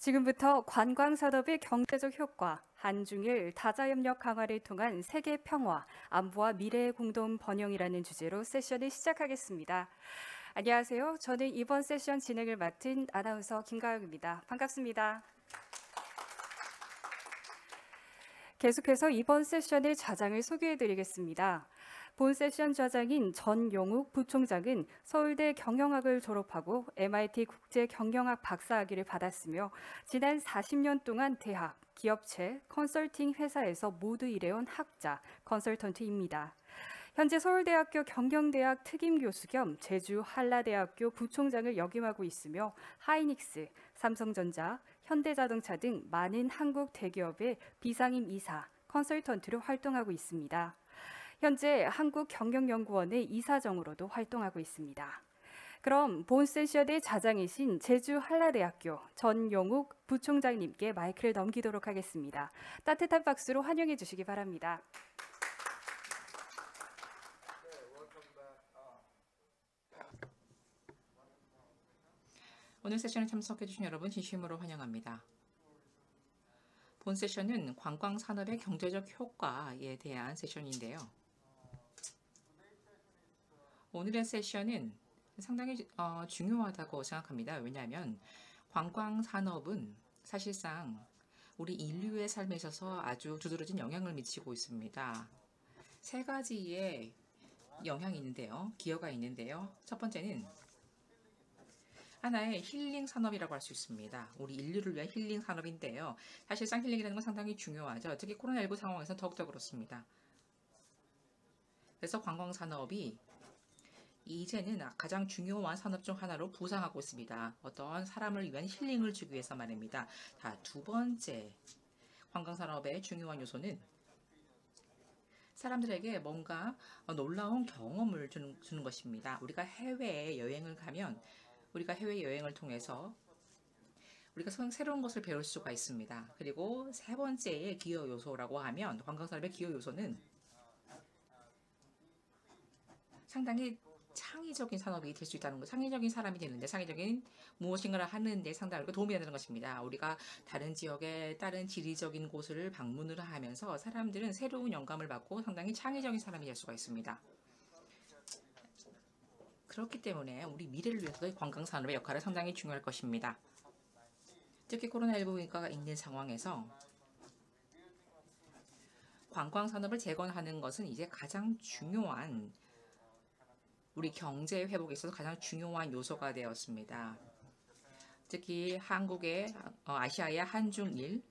지금부터 관광산업의 경제적 효과, 한중일 다자협력 강화를 통한 세계 평화, 안보와 미래의 공동 번영이라는 주제로 세션을 시작하겠습니다. 안녕하세요. 저는 이번 세션 진행을 맡은 아나운서 김가영입니다. 반갑습니다. 계속해서 이번 세션의 좌장을 소개해드리겠습니다. 본 세션 좌장인 전용욱 부총장은 서울대 경영학을 졸업하고 MIT 국제경영학 박사학위를 받았으며 지난 40년 동안 대학, 기업체, 컨설팅 회사에서 모두 일해온 학자, 컨설턴트입니다. 현재 서울대학교 경영대학 특임교수 겸 제주 한라대학교 부총장을 역임하고 있으며 하이닉스, 삼성전자, 현대자동차 등 많은 한국 대기업의 비상임 이사, 컨설턴트로 활동하고 있습니다. 현재 한국경영연구원의 이사정으로도 활동하고 있습니다. 그럼 본 세션의 좌장이신 제주 한라대학교 전용욱 부총장님께 마이크를 넘기도록 하겠습니다. 따뜻한 박수로 환영해 주시기 바랍니다. 오늘 세션에 참석해 주신 여러분 진심으로 환영합니다. 본 세션은 관광산업의 경제적 효과에 대한 세션인데요. 오늘의 세션은 상당히 중요하다고 생각합니다. 왜냐하면 관광산업은 사실상 우리 인류의 삶에 있어서 아주 두드러진 영향을 미치고 있습니다. 세 가지의 영향이 있는데요. 기여가 있는데요. 첫 번째는 하나의 힐링 산업이라고 할 수 있습니다. 우리 인류를 위한 힐링 산업인데요. 사실상 힐링이라는 건 상당히 중요하죠. 특히 코로나19 상황에서 더욱더 그렇습니다. 그래서 관광산업이 이제는 가장 중요한 산업 중 하나로 부상하고 있습니다. 어떤 사람을 위한 힐링을 주기 위해서 말입니다. 두 번째 관광산업의 중요한 요소는 사람들에게 뭔가 놀라운 경험을 주는 것입니다. 우리가 해외에 여행을 가면 우리가 해외여행을 통해서 우리가 새로운 것을 배울 수가 있습니다. 그리고 세 번째의 기여 요소라고 하면 관광산업의 기여 요소는 상당히 창의적인 산업이 될 수 있다는 것, 창의적인 사람이 되는데 창의적인 무엇인가를 하는데 상당히 도움이 되는 것입니다. 우리가 다른 지역의 다른 지리적인 곳을 방문을 하면서 사람들은 새로운 영감을 받고 상당히 창의적인 사람이 될 수가 있습니다. 그렇기 때문에 우리 미래를 위해서도 관광산업의 역할은 상당히 중요할 것입니다. 특히 코로나19가 있는 상황에서 관광산업을 재건하는 것은 이제 가장 중요한 우리 경제 회복에 있어서 가장 중요한 요소가 되었습니다. 특히 한국의 아시아의 한중일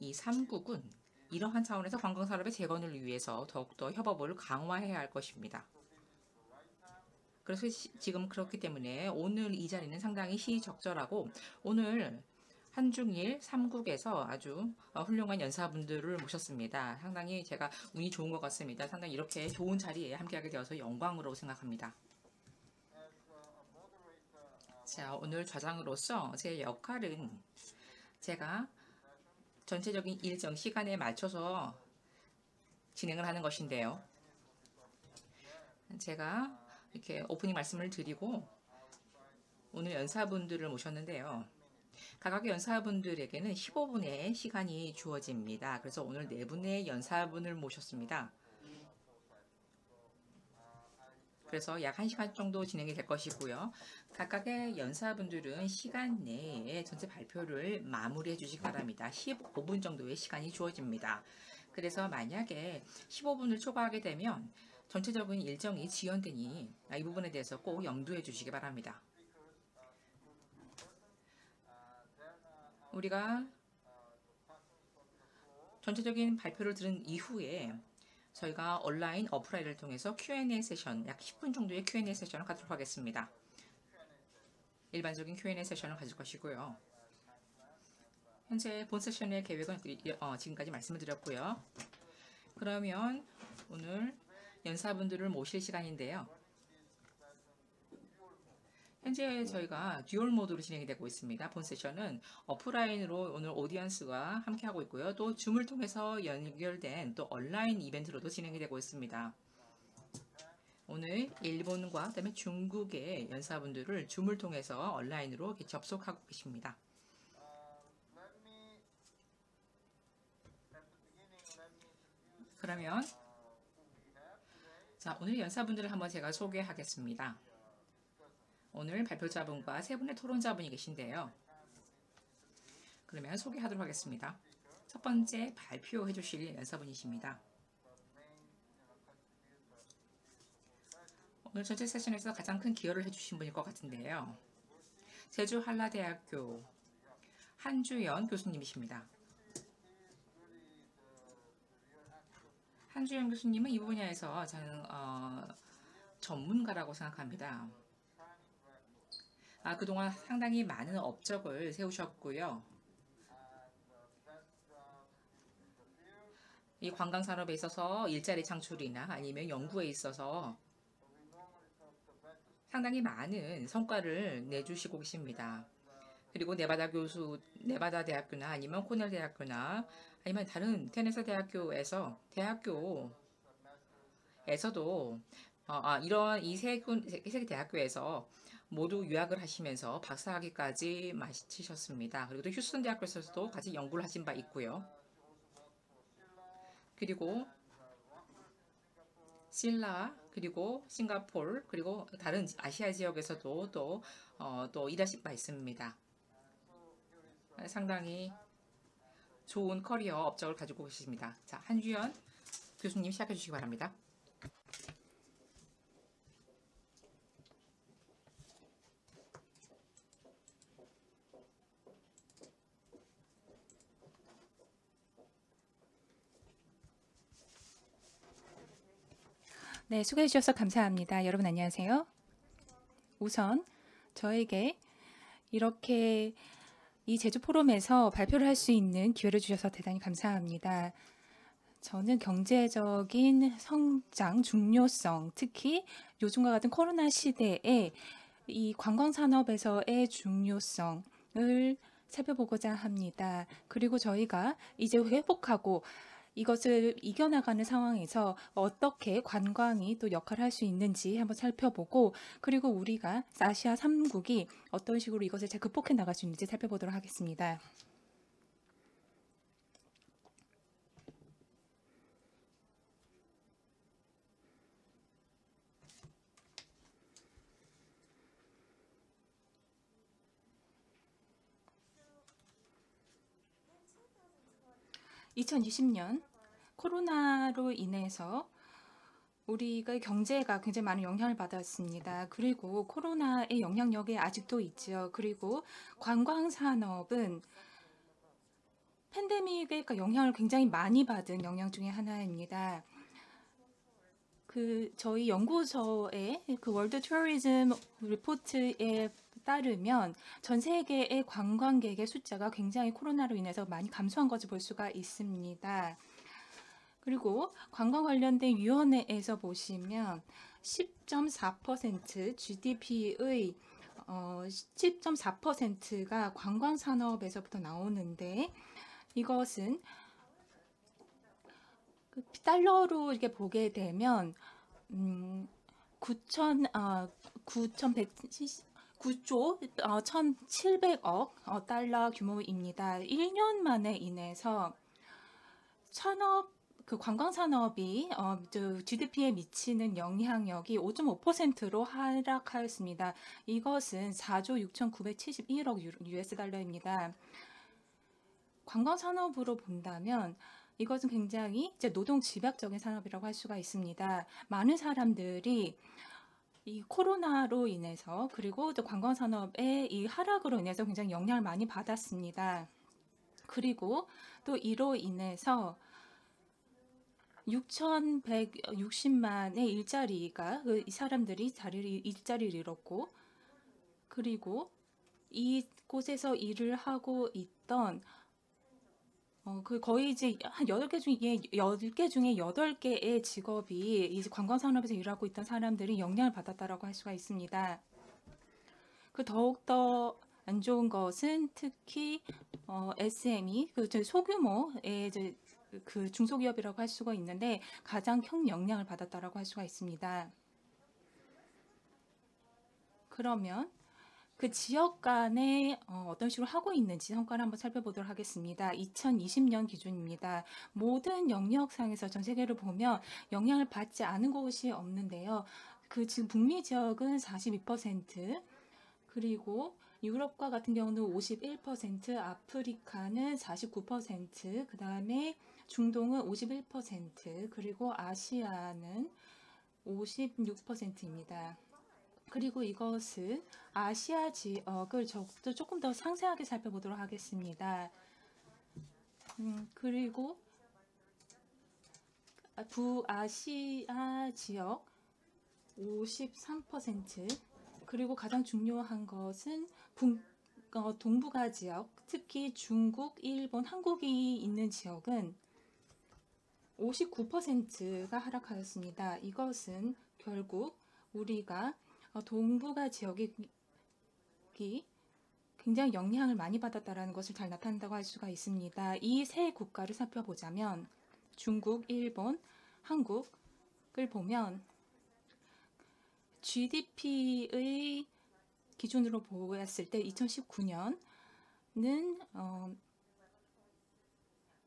이 3국은 이러한 차원에서 관광산업의 재건을 위해서 더욱더 협업을 강화해야 할 것입니다. 그래서 지금 그렇기 때문에 오늘 이 자리는 상당히 시적절하고 오늘 한중일 3국에서 아주 훌륭한 연사분들을 모셨습니다. 상당히 제가 운이 좋은 것 같습니다. 상당히 이렇게 좋은 자리에 함께하게 되어서 영광으로 생각합니다. 자, 오늘 좌장으로서 제 역할은 제가 전체적인 일정 시간에 맞춰서 진행을 하는 것인데요. 제가 이렇게 오프닝 말씀을 드리고 오늘 연사분들을 모셨는데요. 각각의 연사분들에게는 15분의 시간이 주어집니다. 그래서 오늘 4분의 연사분을 모셨습니다. 그래서 약 1시간 정도 진행이 될 것이고요. 각각의 연사분들은 시간 내에 전체 발표를 마무리해 주시기 바랍니다. 15분 정도의 시간이 주어집니다. 그래서 만약에 15분을 초과하게 되면 전체적인 일정이 지연되니 이 부분에 대해서 꼭 염두해 주시기 바랍니다. 우리가 전체적인 발표를 들은 이후에 저희가 온라인 오프라인을 통해서 Q&A 세션, 약 10분 정도의 Q&A 세션을 갖도록 하겠습니다. 일반적인 Q&A 세션을 가질 것이고요. 현재 본 세션의 계획은 지금까지 말씀을 드렸고요. 그러면 오늘 연사분들을 모실 시간인데요. 현재 저희가 듀얼 모드로 진행이 되고 있습니다. 본 세션은 오프라인으로 오늘 오디언스와 함께하고 있고요. 또 줌을 통해서 연결된 또 온라인 이벤트로도 진행이 되고 있습니다. 오늘 일본과 그다음에 중국의 연사분들을 줌을 통해서 온라인으로 접속하고 계십니다. 그러면 자, 오늘 연사분들을 한번 제가 소개하겠습니다. 오늘 발표자분과 세 분의 토론자분이 계신데요. 그러면 소개하도록 하겠습니다. 첫 번째 발표해 주실 연사분이십니다. 오늘 전체 세션에서 가장 큰 기여를 해주신 분일 것 같은데요. 제주 한라대학교 한주연 교수님이십니다. 한주연 교수님은 이 분야에서 저는 전문가라고 생각합니다. 그동안 상당히 많은 업적을 세우셨고요. 이 관광산업에 있어서 일자리 창출이나 아니면 연구에 있어서 상당히 많은 성과를 내주시고 계십니다. 그리고 네바다 대학교나 아니면 코넬 대학교나 아니면 다른 테네시 대학교에서도 이런 이 세 대학교에서 모두 유학을 하시면서 박사학위까지 마치셨습니다. 그리고 또 휴스턴 대학교에서도 같이 연구를 하신 바 있고요. 그리고 신라, 그리고 싱가포르, 그리고 다른 아시아 지역에서도 또 일하신 바 있습니다. 상당히 좋은 커리어 업적을 가지고 계십니다. 자, 한주연 교수님 시작해 주시기 바랍니다. 네, 수고해 주셔서 감사합니다. 여러분 안녕하세요. 우선 저에게 이렇게 이 제주 포럼에서 발표를 할 수 있는 기회를 주셔서 대단히 감사합니다. 저는 경제적인 성장 중요성, 특히 요즘과 같은 코로나 시대에 이 관광산업에서의 중요성을 살펴보고자 합니다. 그리고 저희가 이제 회복하고 이것을 이겨나가는 상황에서 어떻게 관광이 또 역할을 할 수 있는지 한번 살펴보고, 그리고 우리가 아시아 3국이 어떤 식으로 이것을 잘 극복해 나갈 수 있는지 살펴보도록 하겠습니다. 2020년 코로나로 인해서 우리가 경제가 굉장히 많은 영향을 받았습니다. 그리고 코로나의 영향력이 아직도 있죠. 그리고 관광산업은 팬데믹의 영향을 굉장히 많이 받은 영향 중에 하나입니다. 저희 연구소의 월드 투어리즘 리포트에 따르면 전 세계의 관광객의 숫자가 굉장히 코로나로 인해서 많이 감소한 것을 볼 수가 있습니다. 그리고 관광 관련된 위원회에서 보시면 10.4% GDP의 10.4%가 관광 산업에서부터 나오는데, 이것은 달러로 이렇게 보게 되면 9조 1,700억 달러 규모입니다. 1년 만에 인해서 관광산업이 GDP에 미치는 영향력이 5.5%로 하락하였습니다. 이것은 4조 6,971억 US 달러입니다. 관광산업으로 본다면 이것은 굉장히 노동 집약적인 산업이라고 할 수가 있습니다. 많은 사람들이 이 코로나로 인해서, 그리고 또 관광산업의 이 하락으로 인해서 굉장히 영향을 많이 받았습니다. 그리고 또 이로 인해서 6,160만의 일자리가 이 사람들이 일자리를 잃었고, 그리고 이곳에서 일을 하고 있던 거의 이제 한 10개 중에 8개의 직업이 이제 관광산업에서 일하고 있던 사람들이 영향을 받았다라고 할 수가 있습니다. 더욱더 안 좋은 것은 특히 SME, 소규모의 중소기업이라고 할 수가 있는데 가장 큰 영향을 받았다라고 할 수가 있습니다. 그러면 그 지역 간에 어떤 식으로 하고 있는지 성과를 한번 살펴보도록 하겠습니다. 2020년 기준입니다. 모든 영역상에서 전 세계를 보면 영향을 받지 않은 곳이 없는데요. 그 지금 북미 지역은 42%, 그리고 유럽과 같은 경우는 51%, 아프리카는 49%, 그 다음에 중동은 51%, 그리고 아시아는 56%입니다. 그리고 이것은 아시아 지역을 조금 더 상세하게 살펴보도록 하겠습니다. 그리고 북아시아 지역 53%, 그리고 가장 중요한 것은 동북아 지역, 특히 중국, 일본, 한국이 있는 지역은 59%가 하락하였습니다. 이것은 결국 우리가 동북아 지역이 굉장히 영향을 많이 받았다는 것을 잘 나타낸다고 할 수가 있습니다. 이 세 국가를 살펴보자면 중국, 일본, 한국을 보면 GDP의 기준으로 보았을 때 2019년은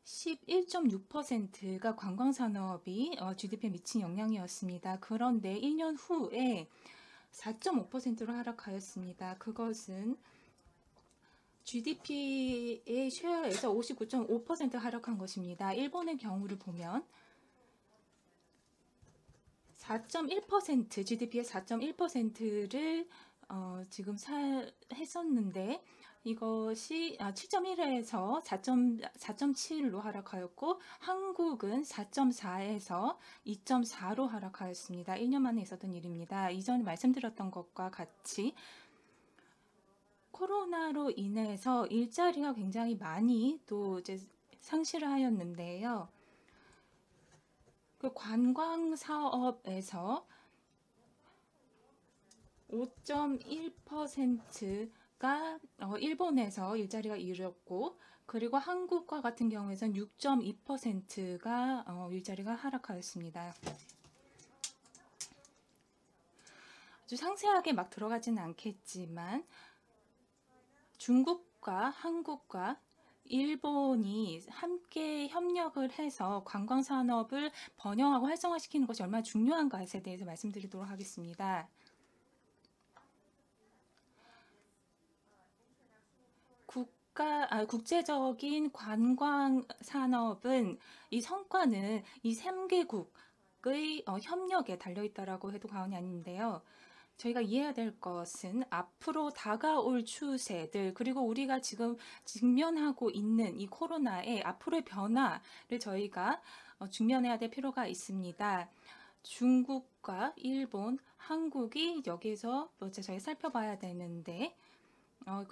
11.6%가 관광산업이 GDP에 미친 영향이었습니다. 그런데 1년 후에 4.5%로 하락하였습니다. 그것은 GDP의 쉐어에서 59.5% 하락한 것입니다. 일본의 경우를 보면 4.1%, GDP의 4.1%를 지금 했었는데 이것이 7.1에서 4.7로 하락하였고 한국은 4.4에서 2.4로 하락하였습니다. 1년 만에 있었던 일입니다. 이전에 말씀드렸던 것과 같이 코로나로 인해서 일자리가 굉장히 많이 또 이제 상실을 하였는데요. 그 관광 사업에서 5.1%가 일본에서 일자리가 잃었고, 그리고 한국과 같은 경우에는 6.2%가 일자리가 하락하였습니다. 아주 상세하게 막 들어가지는 않겠지만 중국과 한국과 일본이 함께 협력을 해서 관광 산업을 번영하고 활성화시키는 것이 얼마나 중요한가에 대해서 말씀드리도록 하겠습니다. 국제적인 관광 산업은 이 성과는 이 3개국의 협력에 달려있다라고 해도 과언이 아닌데요. 저희가 이해해야 될 것은 앞으로 다가올 추세들, 그리고 우리가 지금 직면하고 있는 이 코로나의 앞으로의 변화를 저희가 직면해야 될 필요가 있습니다. 중국과 일본, 한국이 여기서 저희 살펴봐야 되는데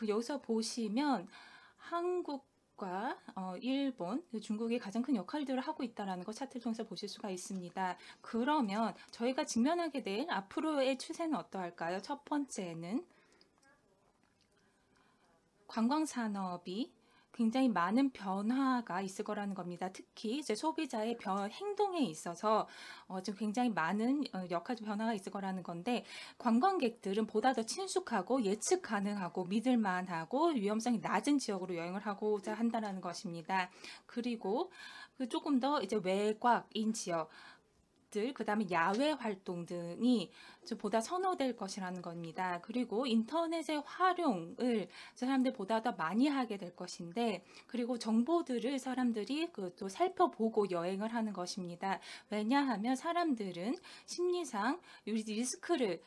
여기서 보시면 한국과 일본, 중국이 가장 큰 역할들을 하고 있다는 것 차트를 통해서 보실 수가 있습니다. 그러면 저희가 직면하게 될 앞으로의 추세는 어떠할까요? 첫 번째는 관광산업이 굉장히 많은 변화가 있을 거라는 겁니다. 특히 이제 소비자의 행동에 있어서 좀 굉장히 많은 역할 변화가 있을 거라는 건데, 관광객들은 보다 더 친숙하고 예측 가능하고 믿을만하고 위험성이 낮은 지역으로 여행을 하고자 한다는 것입니다. 그리고 조금 더 이제 외곽인 지역, 그 다음에 야외 활동 등이 보다 선호될 것이라는 겁니다. 그리고 인터넷의 활용을 사람들이 보다 더 많이 하게 될 것인데, 그리고 정보들을 사람들이 또 살펴보고 여행을 하는 것입니다. 왜냐하면 사람들은 심리상 리스크를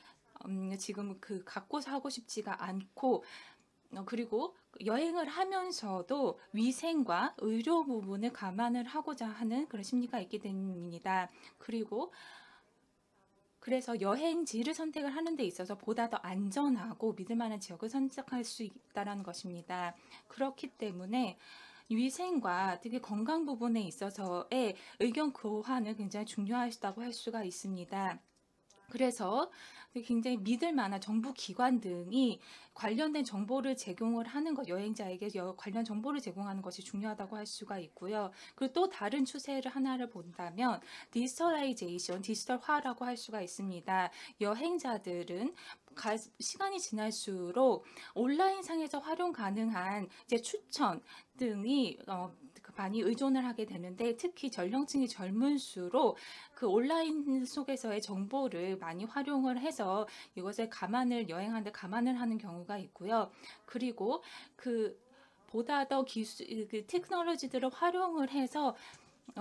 지금 갖고서 하고 싶지가 않고, 그리고 여행을 하면서도 위생과 의료 부분을 감안을 하고자 하는 그런 심리가 있기 때문입니다. 그래서 여행지를 선택을 하는 데 있어서 보다 더 안전하고 믿을 만한 지역을 선택할 수 있다는 것입니다. 그렇기 때문에 위생과 특히 건강 부분에 있어서의 의견 교환은 굉장히 중요하다고 할 수가 있습니다. 그래서 굉장히 믿을 만한 정부 기관 등이 관련된 정보를 제공을 하는 것, 여행자에게 관련 정보를 제공하는 것이 중요하다고 할 수가 있고요. 그리고 또 다른 추세를 하나를 본다면 디지털라이제이션, 디지털화라고 할 수가 있습니다. 여행자들은 시간이 지날수록 온라인상에서 활용 가능한 이제 추천 등이 많이 의존을 하게 되는데, 특히 연령층이 젊을수록 그 온라인 속에서의 정보를 많이 활용을 해서 이것을 여행하는데 감안을 하는 경우가 있고요. 그리고 보다 더 테크놀로지들을 활용을 해서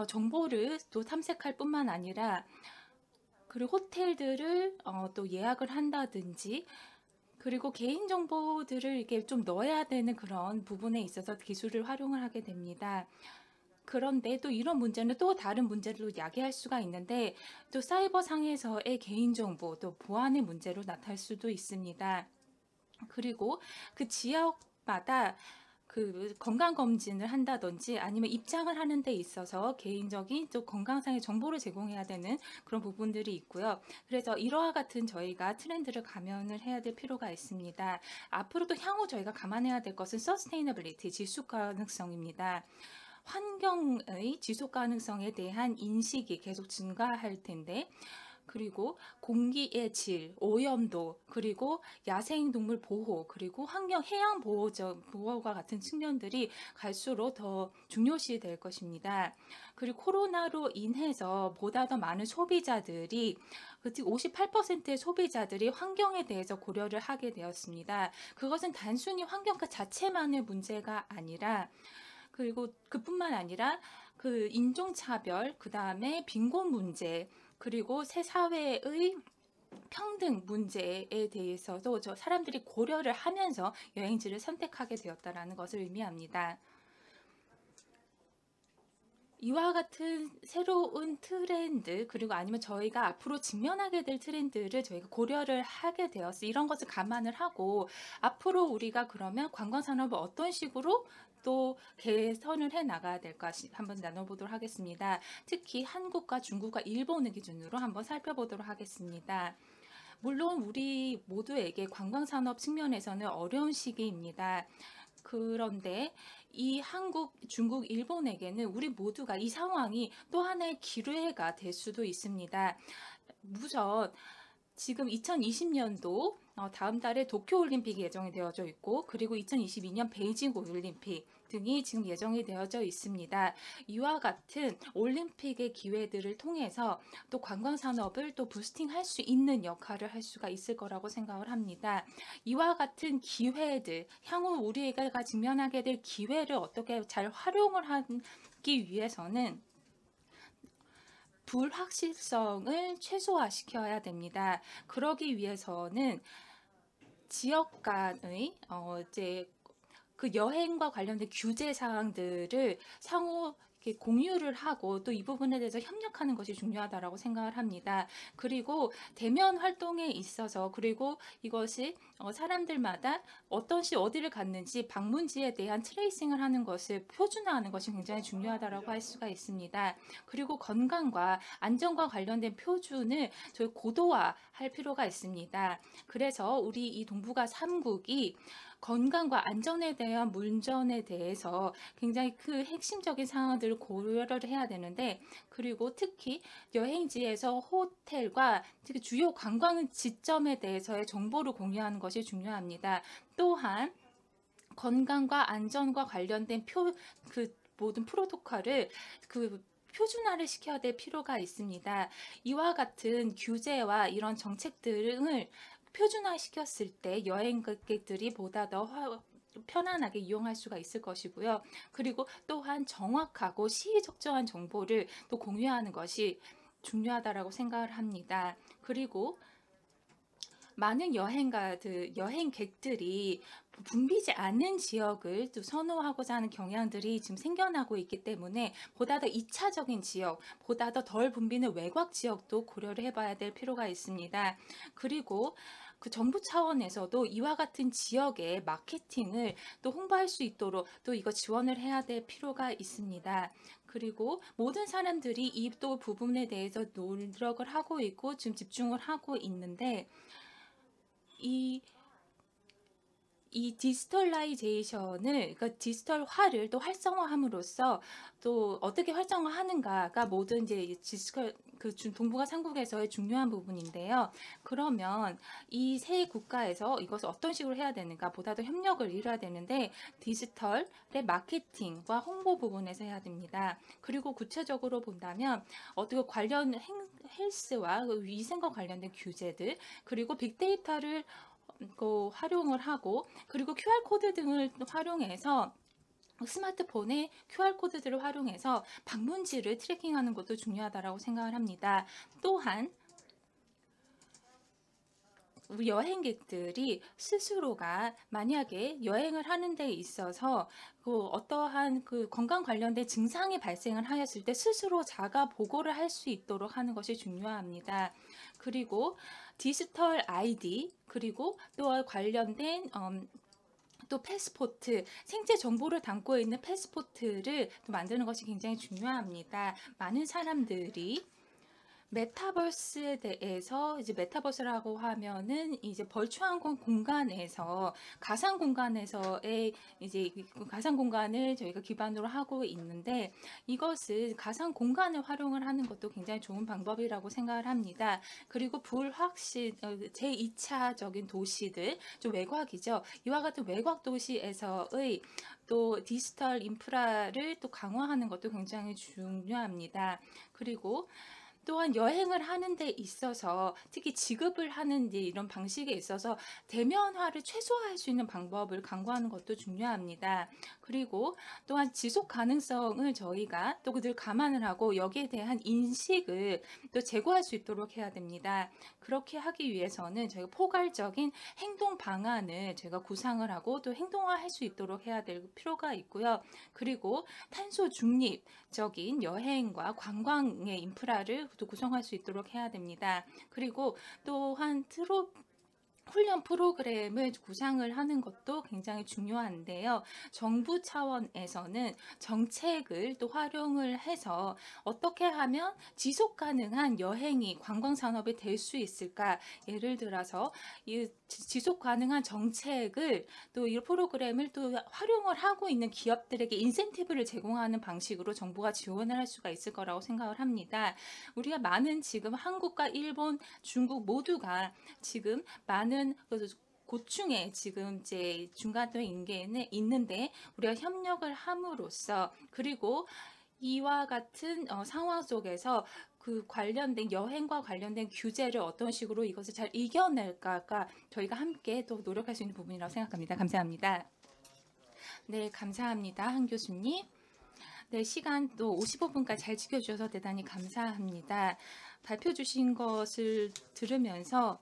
정보를 또 탐색할 뿐만 아니라, 그리고 호텔들을 또 예약을 한다든지, 그리고 개인정보들을 이렇게 좀 넣어야 되는 그런 부분에 있어서 기술을 활용을 하게 됩니다. 그런데 또 이런 문제는 또 다른 문제로 야기할 수가 있는데, 또 사이버 상에서의 개인정보, 또 보안의 문제로 나타날 수도 있습니다. 그리고 그 지역마다 건강검진을 한다든지 아니면 입장을 하는 데 있어서 개인적인 또 건강상의 정보를 제공해야 되는 그런 부분들이 있고요. 그래서 이러한 같은 저희가 트렌드를 감안을 해야 될 필요가 있습니다. 앞으로도 향후 저희가 감안해야 될 것은 서스테이너빌리티, 지속 가능성입니다. 환경의 지속 가능성에 대한 인식이 계속 증가할 텐데, 그리고 공기의 질, 오염도, 그리고 야생동물 보호, 그리고 해양 보호와 같은 측면들이 갈수록 더 중요시 될 것입니다. 그리고 코로나로 인해서 보다 더 많은 소비자들이, 특히 58%의 소비자들이 환경에 대해서 고려를 하게 되었습니다. 그것은 단순히 환경가 자체만의 문제가 아니라, 그리고 그뿐만 아니라 인종차별, 그 다음에 빈곤 문제, 그리고 새 사회의 평등 문제에 대해서도 사람들이 고려를 하면서 여행지를 선택하게 되었다라는 것을 의미합니다. 이와 같은 새로운 트렌드, 그리고 아니면 저희가 앞으로 직면하게 될 트렌드를 저희가 고려를 하게 되었어요. 이런 것을 감안을 하고 앞으로 우리가 그러면 관광산업을 어떤 식으로 또 개선을 해 나가야 될까 한번 나눠보도록 하겠습니다. 특히 한국과 중국과 일본을 기준으로 한번 살펴보도록 하겠습니다. 물론 우리 모두에게 관광산업 측면에서는 어려운 시기입니다. 그런데 이 한국, 중국, 일본에게는 우리 모두가 이 상황이 또 하나의 기회가 될 수도 있습니다. 우선 지금 2020년도 다음 달에 도쿄올림픽이 예정이 되어져 있고, 그리고 2022년 베이징 올림픽 등이 지금 예정이 되어져 있습니다. 이와 같은 올림픽의 기회들을 통해서 또 관광산업을 또 부스팅할 수 있는 역할을 할 수가 있을 거라고 생각을 합니다. 이와 같은 기회들, 향후 우리가 직면하게 될 기회를 어떻게 잘 활용을 하기 위해서는 불확실성을 최소화시켜야 됩니다. 그러기 위해서는 지역 간의 여행과 관련된 규제 사항들을 상호 이렇게 공유를 하고 또 이 부분에 대해서 협력하는 것이 중요하다라고 생각을 합니다. 그리고 대면 활동에 있어서, 그리고 이것이 사람들마다 어디를 갔는지 방문지에 대한 트레이싱을 하는 것을 표준화하는 것이 굉장히 중요하다라고 할 수가 있습니다. 그리고 건강과 안전과 관련된 표준을 저희 고도화할 필요가 있습니다. 그래서 우리 이 동북아 3국이 건강과 안전에 대한 문전에 대해서 굉장히 핵심적인 상황들을 고려를 해야 되는데, 그리고 특히 여행지에서 호텔과 특히 주요 관광 지점에 대해서의 정보를 공유하는 것이 중요합니다. 또한 건강과 안전과 관련된 모든 프로토콜을 표준화를 시켜야 될 필요가 있습니다. 이와 같은 규제와 이런 정책들을 표준화시켰을 때 여행객들이 보다 더 편안하게 이용할 수가 있을 것이고요. 그리고 또한 정확하고 시의적절한 정보를 또 공유하는 것이 중요하다라고 생각을 합니다. 그리고 많은 여행객들이 붐비지 않는 지역을 또 선호하고자 하는 경향들이 지금 생겨나고 있기 때문에 보다 더 2차적인 지역, 보다 더 덜 붐비는 외곽 지역도 고려를 해봐야 될 필요가 있습니다. 그리고 그 정부 차원에서도 이와 같은 지역의 마케팅을 또 홍보할 수 있도록 또 이거 지원을 해야 될 필요가 있습니다. 그리고 모든 사람들이 이 또 부분에 대해서 노력을 하고 있고 지금 집중을 하고 있는데 이 디지털라이제이션을, 그러니까 디지털화를 또 활성화함으로써 또 어떻게 활성화하는가가 모든 이제 동북아 3국에서의 중요한 부분인데요. 그러면 이 세 국가에서 이것을 어떤 식으로 해야 되는가 보다 더 협력을 이뤄야 되는데 디지털의 마케팅과 홍보 부분에서 해야 됩니다. 그리고 구체적으로 본다면 어떻게 관련 헬스와 위생과 관련된 규제들 그리고 빅데이터를 활용을 하고 그리고 QR코드 등을 활용해서 스마트폰의 QR코드들을 활용해서 방문지를 트래킹하는 것도 중요하다고 생각을 합니다. 또한 우리 여행객들이 스스로가 만약에 여행을 하는 데 있어서 어떠한 건강 관련된 증상이 발생을 하였을 때 스스로 자가 보고를 할 수 있도록 하는 것이 중요합니다. 그리고 디지털 아이디 그리고 또 관련된 또 패스포트, 생체 정보를 담고 있는 패스포트를 또 만드는 것이 굉장히 중요합니다. 많은 사람들이 메타버스에 대해서 이제 메타버스라고 하면은 이제 벌추한 공간에서 가상 공간에서의 이제 가상 공간을 저희가 기반으로 하고 있는데 이것을 가상 공간을 활용을 하는 것도 굉장히 좋은 방법이라고 생각을 합니다. 그리고 불확실 제2차적인 도시들 좀 외곽이죠. 이와 같은 외곽 도시에서의 또 디지털 인프라를 또 강화하는 것도 굉장히 중요합니다. 그리고 또한 여행을 하는 데 있어서 특히 지급을 하는 이런 방식에 있어서 대면화를 최소화할 수 있는 방법을 강구하는 것도 중요합니다. 그리고 또한 지속 가능성을 저희가 또 늘 감안을 하고 여기에 대한 인식을 또 제고할 수 있도록 해야 됩니다. 그렇게 하기 위해서는 저희가 포괄적인 행동 방안을 저희가 구상을 하고 또 행동화할 수 있도록 해야 될 필요가 있고요. 그리고 탄소 중립적인 여행과 관광의 인프라를 또 구성할 수 있도록 해야 됩니다. 그리고 또한 훈련 프로그램을 구상을 하는 것도 굉장히 중요한데요. 정부 차원에서는 정책을 또 활용을 해서 어떻게 하면 지속 가능한 여행이 관광 산업이 될 수 있을까? 예를 들어서 이 지속 가능한 정책을 또 이 프로그램을 또 활용을 하고 있는 기업들에게 인센티브를 제공하는 방식으로 정부가 지원을 할 수가 있을 거라고 생각을 합니다. 우리가 많은 지금 한국과 일본, 중국 모두가 지금 많은 고충에 지금 이제 중간도에 있는데 우리가 협력을 함으로써 그리고 이와 같은 상황 속에서 관련된 여행과 관련된 규제를 어떤 식으로 이것을 잘 이겨낼까가 저희가 함께 또 노력할 수 있는 부분이라고 생각합니다. 감사합니다. 네, 감사합니다. 한 교수님. 네, 시간 또 55분까지 잘 지켜주셔서 대단히 감사합니다. 발표 주신 것을 들으면서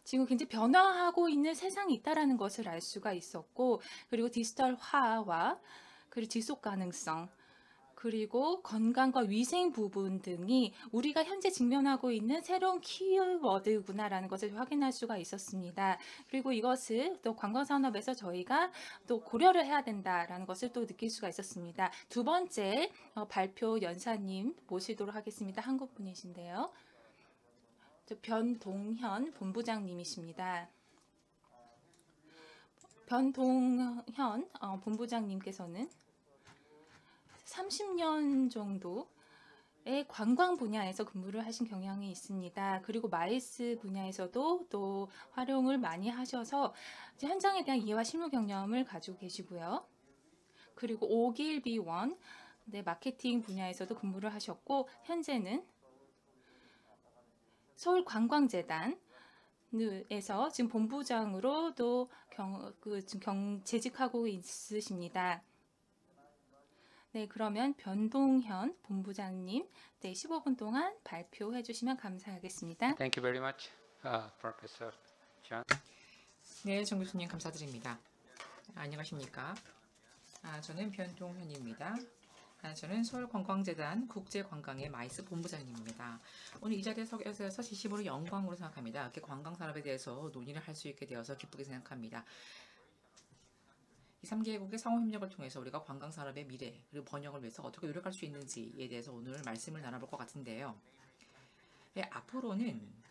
지금 굉장히 변화하고 있는 세상이 있다라는 것을 알 수가 있었고 그리고 디지털화와 그리고 지속 가능성 그리고 건강과 위생 부분 등이 우리가 현재 직면하고 있는 새로운 키워드구나라는 것을 확인할 수가 있었습니다. 그리고 이것을 또 관광산업에서 저희가 또 고려를 해야 된다라는 것을 또 느낄 수가 있었습니다. 두 번째 발표 연사님 모시도록 하겠습니다. 한국 분이신데요. 변동현 본부장님이십니다. 변동현 본부장님께서는 30년 정도의 관광 분야에서 근무를 하신 경향이 있습니다. 그리고 마일스 분야에서도 또 활용을 많이 하셔서 현장에 대한 이해와 실무 경험을 가지고 계시고요. 그리고 오길비원 마케팅 분야에서도 근무를 하셨고 현재는 서울관광재단에서 지금 본부장으로도 지금 재직하고 있으십니다. 네, 그러면 변동현 본부장님 15분 동안 발표해 주시면 감사하겠습니다. Thank you very much, Professor John. 네, 정 교수님 감사드립니다. 안녕하십니까? 저는 변동현입니다. 저는 서울관광재단 국제관광의 마이스 본부장님입니다. 오늘 이 자리에 서 계셔서 진심으로 영광으로 생각합니다. 이렇게 관광산업에 대해서 논의를 할 수 있게 되어서 기쁘게 생각합니다. 이 3개국의 상호협력을 통해서 우리가 관광산업의 미래 그리고 번영을 위해서 어떻게 노력할 수 있는지에 대해서 오늘 말씀을 나눠볼 것 같은데요. 앞으로는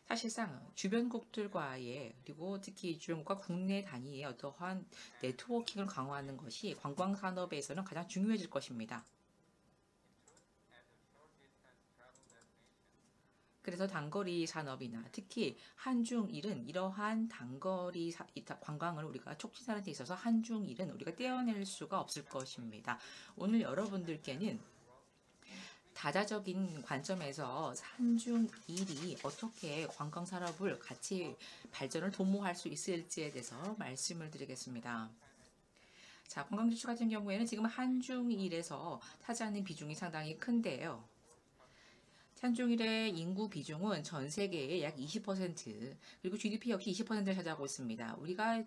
사실상 주변국들과의 그리고 특히 주변국과 국내 단위의 어떠한 네트워킹을 강화하는 것이 관광산업에서는 가장 중요해질 것입니다. 그래서 단거리 산업이나 특히 한중일은 이러한 단거리 관광을 우리가 촉진하는 데 있어서 한중일은 우리가 떼어낼 수가 없을 것입니다. 오늘 여러분들께는 다자적인 관점에서 한중일이 어떻게 관광산업을 같이 발전을 도모할 수 있을지에 대해서 말씀을 드리겠습니다. 자, 관광지출 같은 경우에는 지금 한중일에서 차지하는 비중이 상당히 큰데요. 한중일의 인구 비중은 전 세계의 약 20%, 그리고 GDP 역시 20%를 차지하고 있습니다. 우리가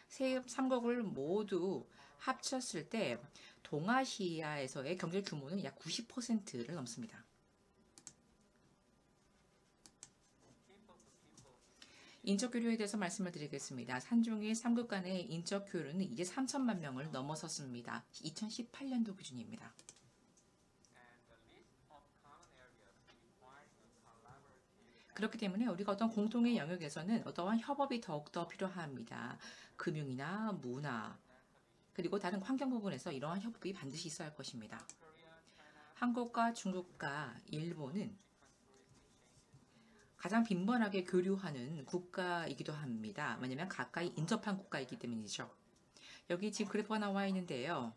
세 3국을 모두 합쳤을 때 동아시아에서의 경제 규모는 약 90%를 넘습니다. 인적 교류에 대해서 말씀을 드리겠습니다. 한중일 3국 간의 인적 교류는 이제 3천만 명을 넘어섰습니다. 2018년도 기준입니다. 그렇기 때문에 우리가 어떤 공통의 영역에서는 어떠한 협업이 더욱더 필요합니다. 금융이나 문화, 그리고 다른 환경 부분에서 이러한 협업이 반드시 있어야 할 것입니다. 한국과 중국과 일본은 가장 빈번하게 교류하는 국가이기도 합니다. 왜냐하면 가까이 인접한 국가이기 때문이죠. 여기 지금 그래프가 나와 있는데요.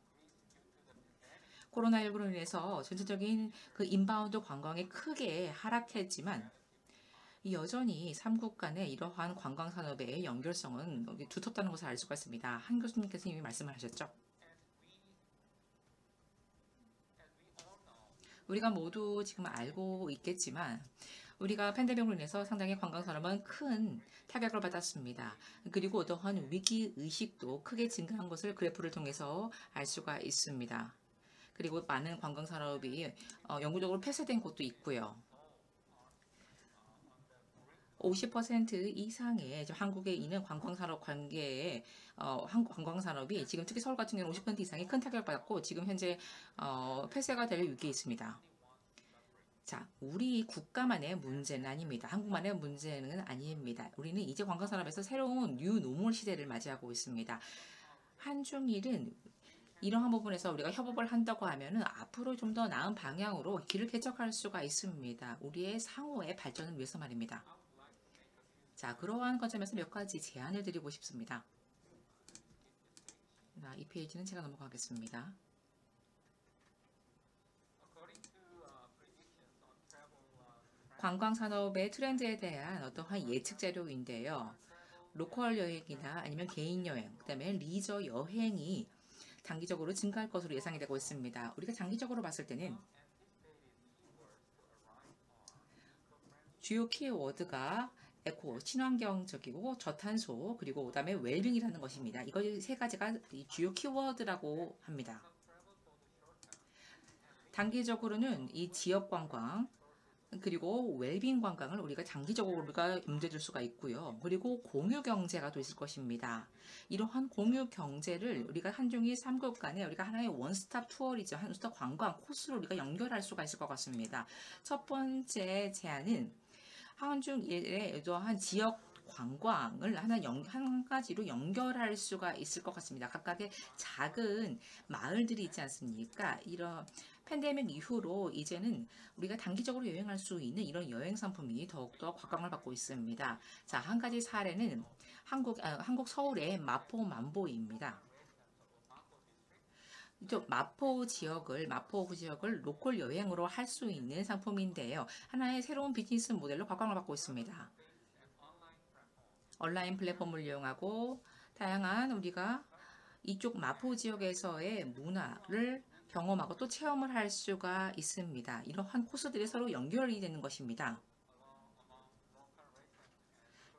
코로나19로 인해서 전체적인 그 인바운드 관광이 크게 하락했지만 여전히 3국 간의 이러한 관광산업의 연결성은 두텁다는 것을 알 수가 있습니다. 한 교수님께서 이미 말씀을 하셨죠. 우리가 모두 지금 알고 있겠지만 우리가 팬데믹으로 인해서 상당히 관광산업은 큰 타격을 받았습니다. 그리고 어떠한 위기의식도 크게 증가한 것을 그래프를 통해서 알 수가 있습니다. 그리고 많은 관광산업이 영구적으로 폐쇄된 곳도 있고요. 50% 이상의 한국에 있는 관광산업 관계에 한국 관광산업이 지금 특히 서울 같은 경우는 50% 이상이 큰 타격을 받았고 지금 현재 폐쇄가 될 위기에 있습니다. 자, 우리 국가만의 문제는 아닙니다. 한국만의 문제는 아닙니다. 우리는 이제 관광산업에서 새로운 뉴노멀 시대를 맞이하고 있습니다. 한중일은 이러한 부분에서 우리가 협업을 한다고 하면은 앞으로 좀 더 나은 방향으로 길을 개척할 수가 있습니다. 우리의 상호의 발전을 위해서 말입니다. 자, 그러한 관점에서 몇 가지 제안을 드리고 싶습니다. 자, 이 페이지는 제가 넘어가겠습니다. 관광산업의 트렌드에 대한 어떠한 예측 자료인데요. 로컬 여행이나 아니면 개인 여행, 그 다음에 리저 여행이 단기적으로 증가할 것으로 예상이 되고 있습니다. 우리가 장기적으로 봤을 때는 주요 키워드가 에코, 친환경적이고 저탄소, 그리고 그다음에 웰빙이라는 것입니다. 이거 세 가지가 주요 키워드라고 합니다. 단기적으로는 이 지역 관광, 그리고 웰빙 관광을 우리가 장기적으로 우리가 염두에 둘 수가 있고요. 그리고 공유 경제가 또 있을 것입니다. 이러한 공유 경제를 우리가 한중일 3국 간에 우리가 하나의 원스톱 투어리즘, 원스톱 관광 코스로 우리가 연결할 수가 있을 것 같습니다. 첫 번째 제안은 한중일의 이러한 지역 관광을 한 가지로 연결할 수가 있을 것 같습니다. 각각의 작은 마을들이 있지 않습니까? 이런 팬데믹 이후로 이제는 우리가 단기적으로 여행할 수 있는 이런 여행 상품이 더욱더 곽광을 받고 있습니다. 자, 한 가지 사례는 한국 서울의 마포 만보입니다. 마포 지역을 로컬 여행으로 할 수 있는 상품인데요. 하나의 새로운 비즈니스 모델로 곽광을 받고 있습니다. 온라인 플랫폼을 이용하고 다양한 우리가 이쪽 마포 지역에서의 문화를 경험하고 또 체험을 할 수가 있습니다. 이러한 코스들이 서로 연결이 되는 것입니다.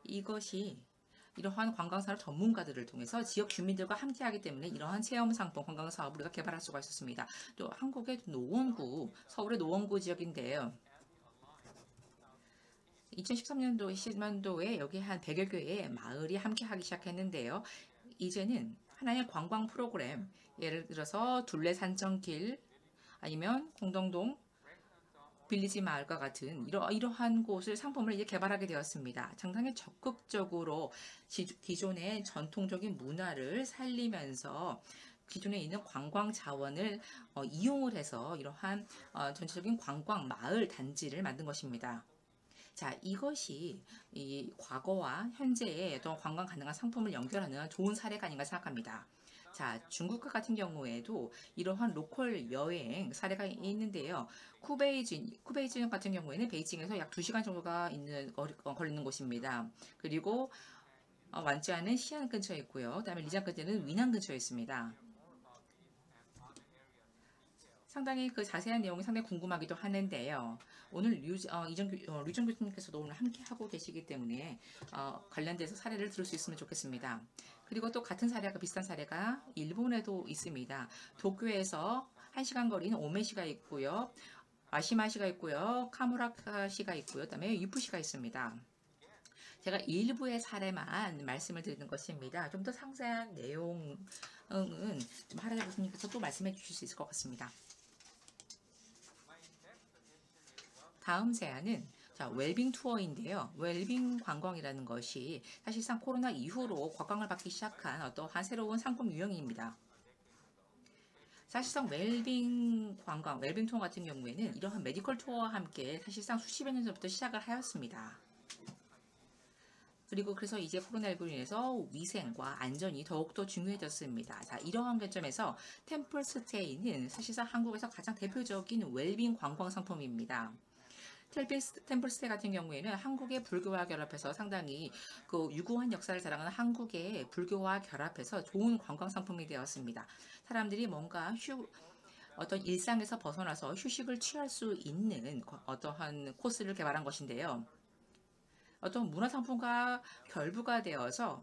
이것이 이러한 관광산업 전문가들을 통해서 지역 주민들과 함께하기 때문에 이러한 체험 상품 관광 사업을 우리가 개발할 수가 있었습니다. 또 한국의 노원구, 서울의 노원구 지역인데요. 2013년도에 여기 한 100여 개의 마을이 함께하기 시작했는데요. 이제는 하나의 관광 프로그램, 예를 들어서 둘레산천길 아니면 공덕동 빌리지 마을과 같은 이러한 곳을 상품을 이제 개발하게 되었습니다. 상당히 적극적으로 기존의 전통적인 문화를 살리면서 기존에 있는 관광 자원을 이용을 해서 이러한 전체적인 관광 마을 단지를 만든 것입니다. 자, 이것이 이 과거와 현재의 어떤 관광 가능한 상품을 연결하는 좋은 사례가 아닌가 생각합니다. 자, 중국과 같은 경우에도 이러한 로컬 여행 사례가 있는데요. 쿠베이징 같은 경우에는 베이징에서 약 2시간 정도가 걸리는 곳입니다. 그리고 완주하는 시안 근처에 있고요. 그다음에 리장 근처는 위낭 근처에 있습니다. 상당히 그 자세한 내용이 상당히 궁금하기도 하는데요. 오늘 류정 교수님께서도 오늘 함께 하고 계시기 때문에 관련돼서 사례를 들을 수 있으면 좋겠습니다. 그리고 또 같은 사례가 비슷한 사례가 일본에도 있습니다. 도쿄에서 1시간 거리는 오메시가 있고요. 아시마시가 있고요. 카무라카시가 있고요. 그다음에 유푸시가 있습니다. 제가 일부의 사례만 말씀을 드리는 것입니다. 좀 더 상세한 내용은 좀 하라자 교수님께서 또 말씀해 주실 수 있을 것 같습니다. 다음 제안은 웰빙 투어인데요. 웰빙 관광이라는 것이 사실상 코로나 이후로 곽광을 받기 시작한 어떠한 새로운 상품 유형입니다. 사실상 웰빙 관광, 웰빙 투어 같은 경우에는 이러한 메디컬 투어와 함께 사실상 수십여 년 전부터 시작을 하였습니다. 그리고 그래서 이제 코로나19로 인해서 위생과 안전이 더욱더 중요해졌습니다. 자, 이러한 관점에서 템플 스테이는 사실상 한국에서 가장 대표적인 웰빙 관광 상품입니다. 템플스테이 같은 경우에는 한국의 불교와 결합해서 상당히 그 유구한 역사를 자랑하는 한국의 불교와 결합해서 좋은 관광 상품이 되었습니다. 사람들이 뭔가 어떤 일상에서 벗어나서 휴식을 취할 수 있는 어떠한 코스를 개발한 것인데요. 어떤 문화상품과 결부가 되어서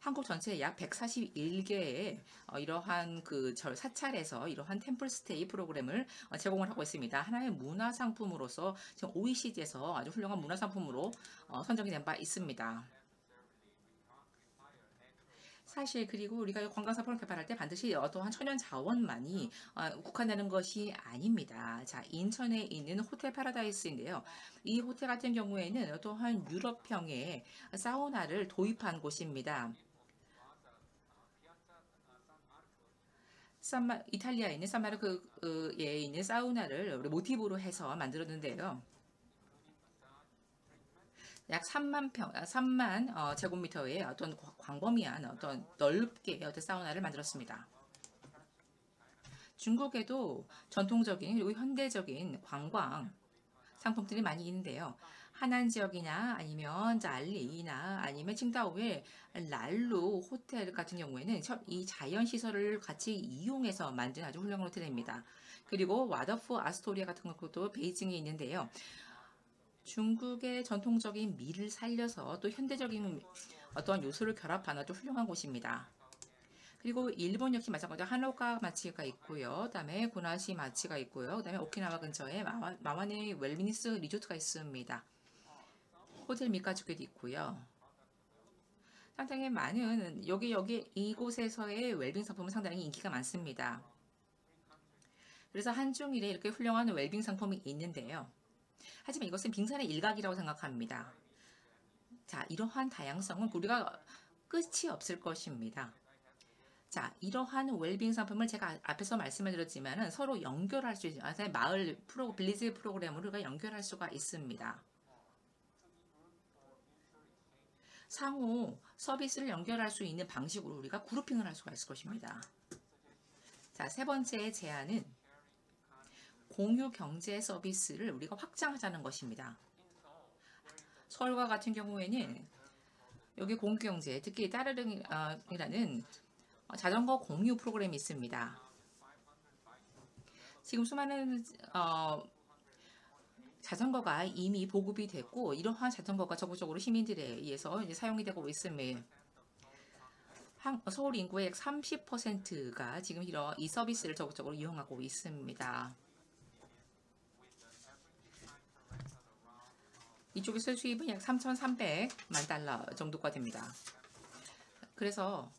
한국 전체에 약 141개의 이러한 그 사찰에서 이러한 템플스테이 프로그램을 제공을 하고 있습니다. 하나의 문화상품으로서 지금 OECD에서 아주 훌륭한 문화상품으로 선정이 된 바 있습니다. 사실 그리고 우리가 관광상품을 개발할 때 반드시 어떠한 천연 자원만이 국한되는 것이 아닙니다. 자, 인천에 있는 호텔 파라다이스인데요. 이 호텔 같은 경우에는 어떠한 유럽형의 사우나를 도입한 곳입니다. 이탈리아에 있는 산마르크에 있는 사우나를 모티브로 해서 만들었는데요. 약 3만 제곱미터의 어떤 광범위한 어떤 넓게 어떤 사우나를 만들었습니다. 중국에도 전통적인 그리고 현대적인 관광 상품들이 많이 있는데요. 하난 지역이나 아니면 알리나 아니면 칭다오의 랄루 호텔 같은 경우에는 이 자연 시설을 같이 이용해서 만든 아주 훌륭한 호텔입니다. 그리고 와더프 아스토리아 같은 것도 베이징에 있는데요. 중국의 전통적인 미를 살려서 또 현대적인 어떠한 요소를 결합한 아주 훌륭한 곳입니다. 그리고 일본 역시 마찬가지로 하노카 마치가 있고요. 그다음에 고나시 마치가 있고요. 그다음에 오키나와 근처에 마와네 웰니스 리조트가 있습니다. 호텔 미카주케도 있고요. 상당히 많은 여기 이곳에서의 웰빙 상품은 상당히 인기가 많습니다. 그래서 한중일에 이렇게 훌륭한 웰빙 상품이 있는데요. 하지만 이것은 빙산의 일각이라고 생각합니다. 자, 이러한 다양성은 우리가 끝이 없을 것입니다. 자, 이러한 웰빙 상품을 제가 앞에서 말씀을 드렸지만 서로 연결할 수 있는 마을 빌리지 프로그램으로 우리가 연결할 수가 있습니다. 상호 서비스를 연결할 수 있는 방식으로 우리가 그룹핑을 할 수가 있을 것입니다. 자, 세 번째 제안은 공유 경제 서비스를 우리가 확장하자는 것입니다. 서울과 같은 경우에는 여기 공유 경제, 특히 따르릉이라는 자전거 공유 프로그램이 있습니다. 지금 수많은 자전거가 이미 보급이 됐고 이러한 자전거가 적극적으로 시민들에 의해서 이제 사용이 되고 있음에 서울 인구의 약 30%가 지금 이 서비스를 적극적으로 이용하고 있습니다. 이쪽에서 수입은 약 3,300만 달러 정도가 됩니다. 그래서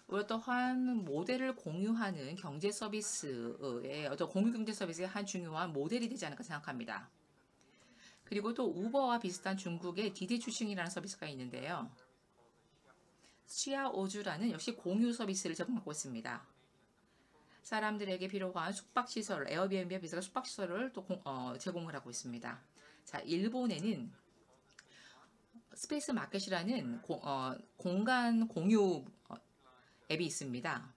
어떠한 모델을 공유하는 경제 서비스의 공유 경제 서비스의 한 중요한 모델이 되지 않을까 생각합니다. 그리고 또 우버와 비슷한 중국의 디디 추싱이라는 서비스가 있는데요. 시아오주라는 역시 공유 서비스를 제공하고 있습니다. 사람들에게 필요한 숙박시설, 에어비앤비와 비슷한 숙박시설을 또 제공을 하고 있습니다. 자, 일본에는 스페이스 마켓이라는 공간 공유 앱이 있습니다.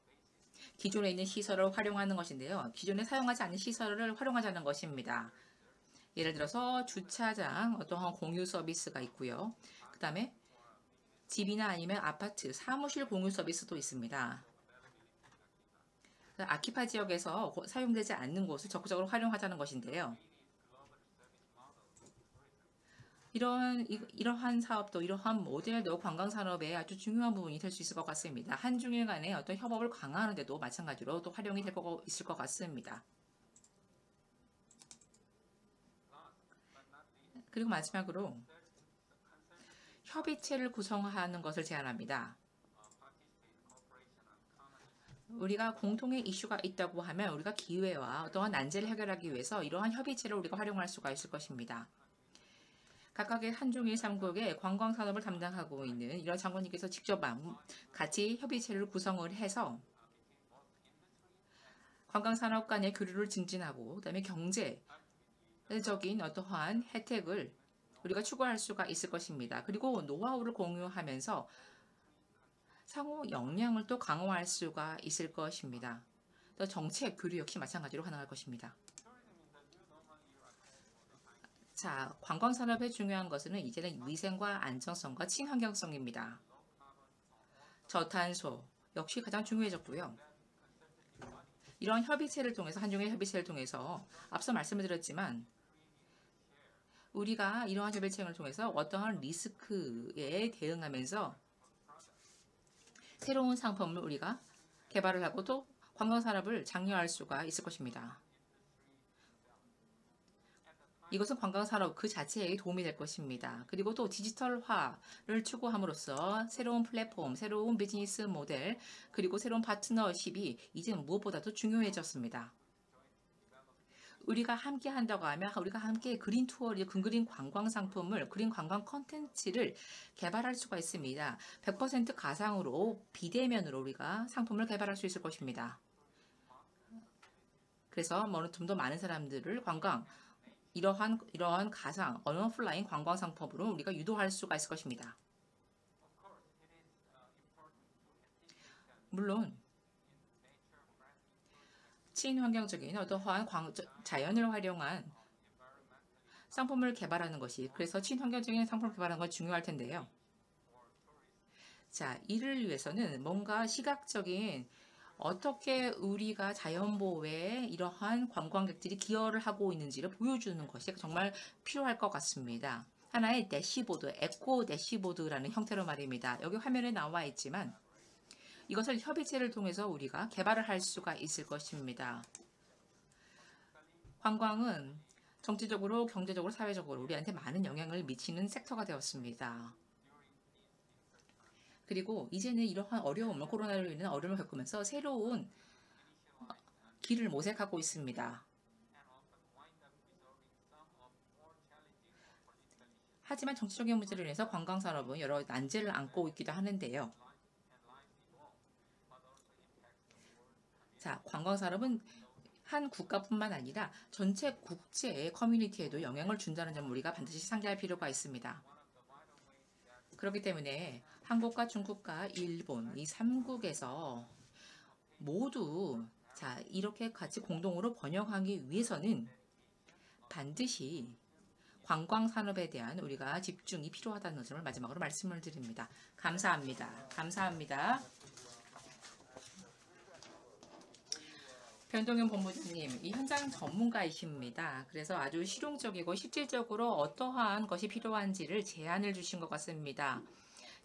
기존에 있는 시설을 활용하는 것인데요. 기존에 사용하지 않는 시설을 활용하자는 것입니다. 예를 들어서 주차장 어떠한 공유 서비스가 있고요. 그 다음에 집이나 아니면 아파트, 사무실 공유 서비스도 있습니다. 아키파 지역에서 사용되지 않는 곳을 적극적으로 활용하자는 것인데요. 이러한 사업도 이러한 모델도 관광산업의 아주 중요한 부분이 될 수 있을 것 같습니다. 한중일 간의 어떤 협업을 강화하는 데도 마찬가지로 또 활용이 될 거 있을 것 같습니다. 그리고 마지막으로 협의체를 구성하는 것을 제안합니다. 우리가 공통의 이슈가 있다고 하면 우리가 기회와 어떠한 난제를 해결하기 위해서 이러한 협의체를 우리가 활용할 수가 있을 것입니다. 각각의 한중일 3국의 관광산업을 담당하고 있는 이런 장관님께서 직접 같이 협의체를 구성을 해서 관광산업 간의 교류를 증진하고 그다음에 경제적인 어떠한 혜택을 우리가 추구할 수가 있을 것입니다. 그리고 노하우를 공유하면서 상호 역량을 또 강화할 수가 있을 것입니다. 또 정책 교류 역시 마찬가지로 가능할 것입니다. 자, 관광산업의 중요한 것은 이제는 위생과 안정성과 친환경성입니다. 저탄소 역시 가장 중요해졌고요. 이런 협의체를 통해서 한중일 협의체를 통해서 앞서 말씀을 드렸지만 우리가 이러한 협의체를 통해서 어떠한 리스크에 대응하면서 새로운 상품을 우리가 개발을 하고 또 관광산업을 장려할 수가 있을 것입니다. 이것은 관광산업 그 자체에 도움이 될 것입니다. 그리고 또 디지털화를 추구함으로써 새로운 플랫폼, 새로운 비즈니스 모델, 그리고 새로운 파트너십이 이제 무엇보다도 중요해졌습니다. 우리가 함께 한다고 하면 우리가 함께 그린 투어를, 그린 관광 상품을, 그린 관광 컨텐츠를 개발할 수가 있습니다. 100% 가상으로 비대면으로 우리가 상품을 개발할 수 있을 것입니다. 그래서 좀 더 많은 사람들을 이러한 가상, 언어플라인 관광 상품으로 우리가 유도할 수가 있을 것입니다. 물론 친환경적인 어떠한 자연을 활용한 상품을 개발하는 것이 그래서 친환경적인 상품을 개발하는 건 중요할 텐데요. 자, 이를 위해서는 뭔가 시각적인 어떻게 우리가 자연보호에 이러한 관광객들이 기여를 하고 있는지를 보여주는 것이 정말 필요할 것 같습니다. 하나의 대시보드, 에코 대시보드라는 형태로 말입니다. 여기 화면에 나와 있지만 이것을 협의체를 통해서 우리가 개발을 할 수가 있을 것입니다. 관광은 정치적으로, 경제적으로, 사회적으로 우리한테 많은 영향을 미치는 섹터가 되었습니다. 그리고 이제는 이러한 어려움을, 코로나로 인한 어려움을 겪으면서 새로운 길을 모색하고 있습니다. 하지만 정치적인 문제로 인해서 관광산업은 여러 난제를 안고 있기도 하는데요. 자, 관광산업은 한 국가뿐만 아니라 전체 국제 커뮤니티에도 영향을 준다는 점을 우리가 반드시 상기할 필요가 있습니다. 그렇기 때문에 한국과 중국과 일본 이 3국에서 모두 자, 이렇게 같이 공동으로 번영하기 위해서는 반드시 관광산업에 대한 우리가 집중이 필요하다는 점을 마지막으로 말씀을 드립니다. 감사합니다. 감사합니다. 변동현 본부장님, 이 현장 전문가이십니다. 그래서 아주 실용적이고 실질적으로 어떠한 것이 필요한지를 제안을 주신 것 같습니다.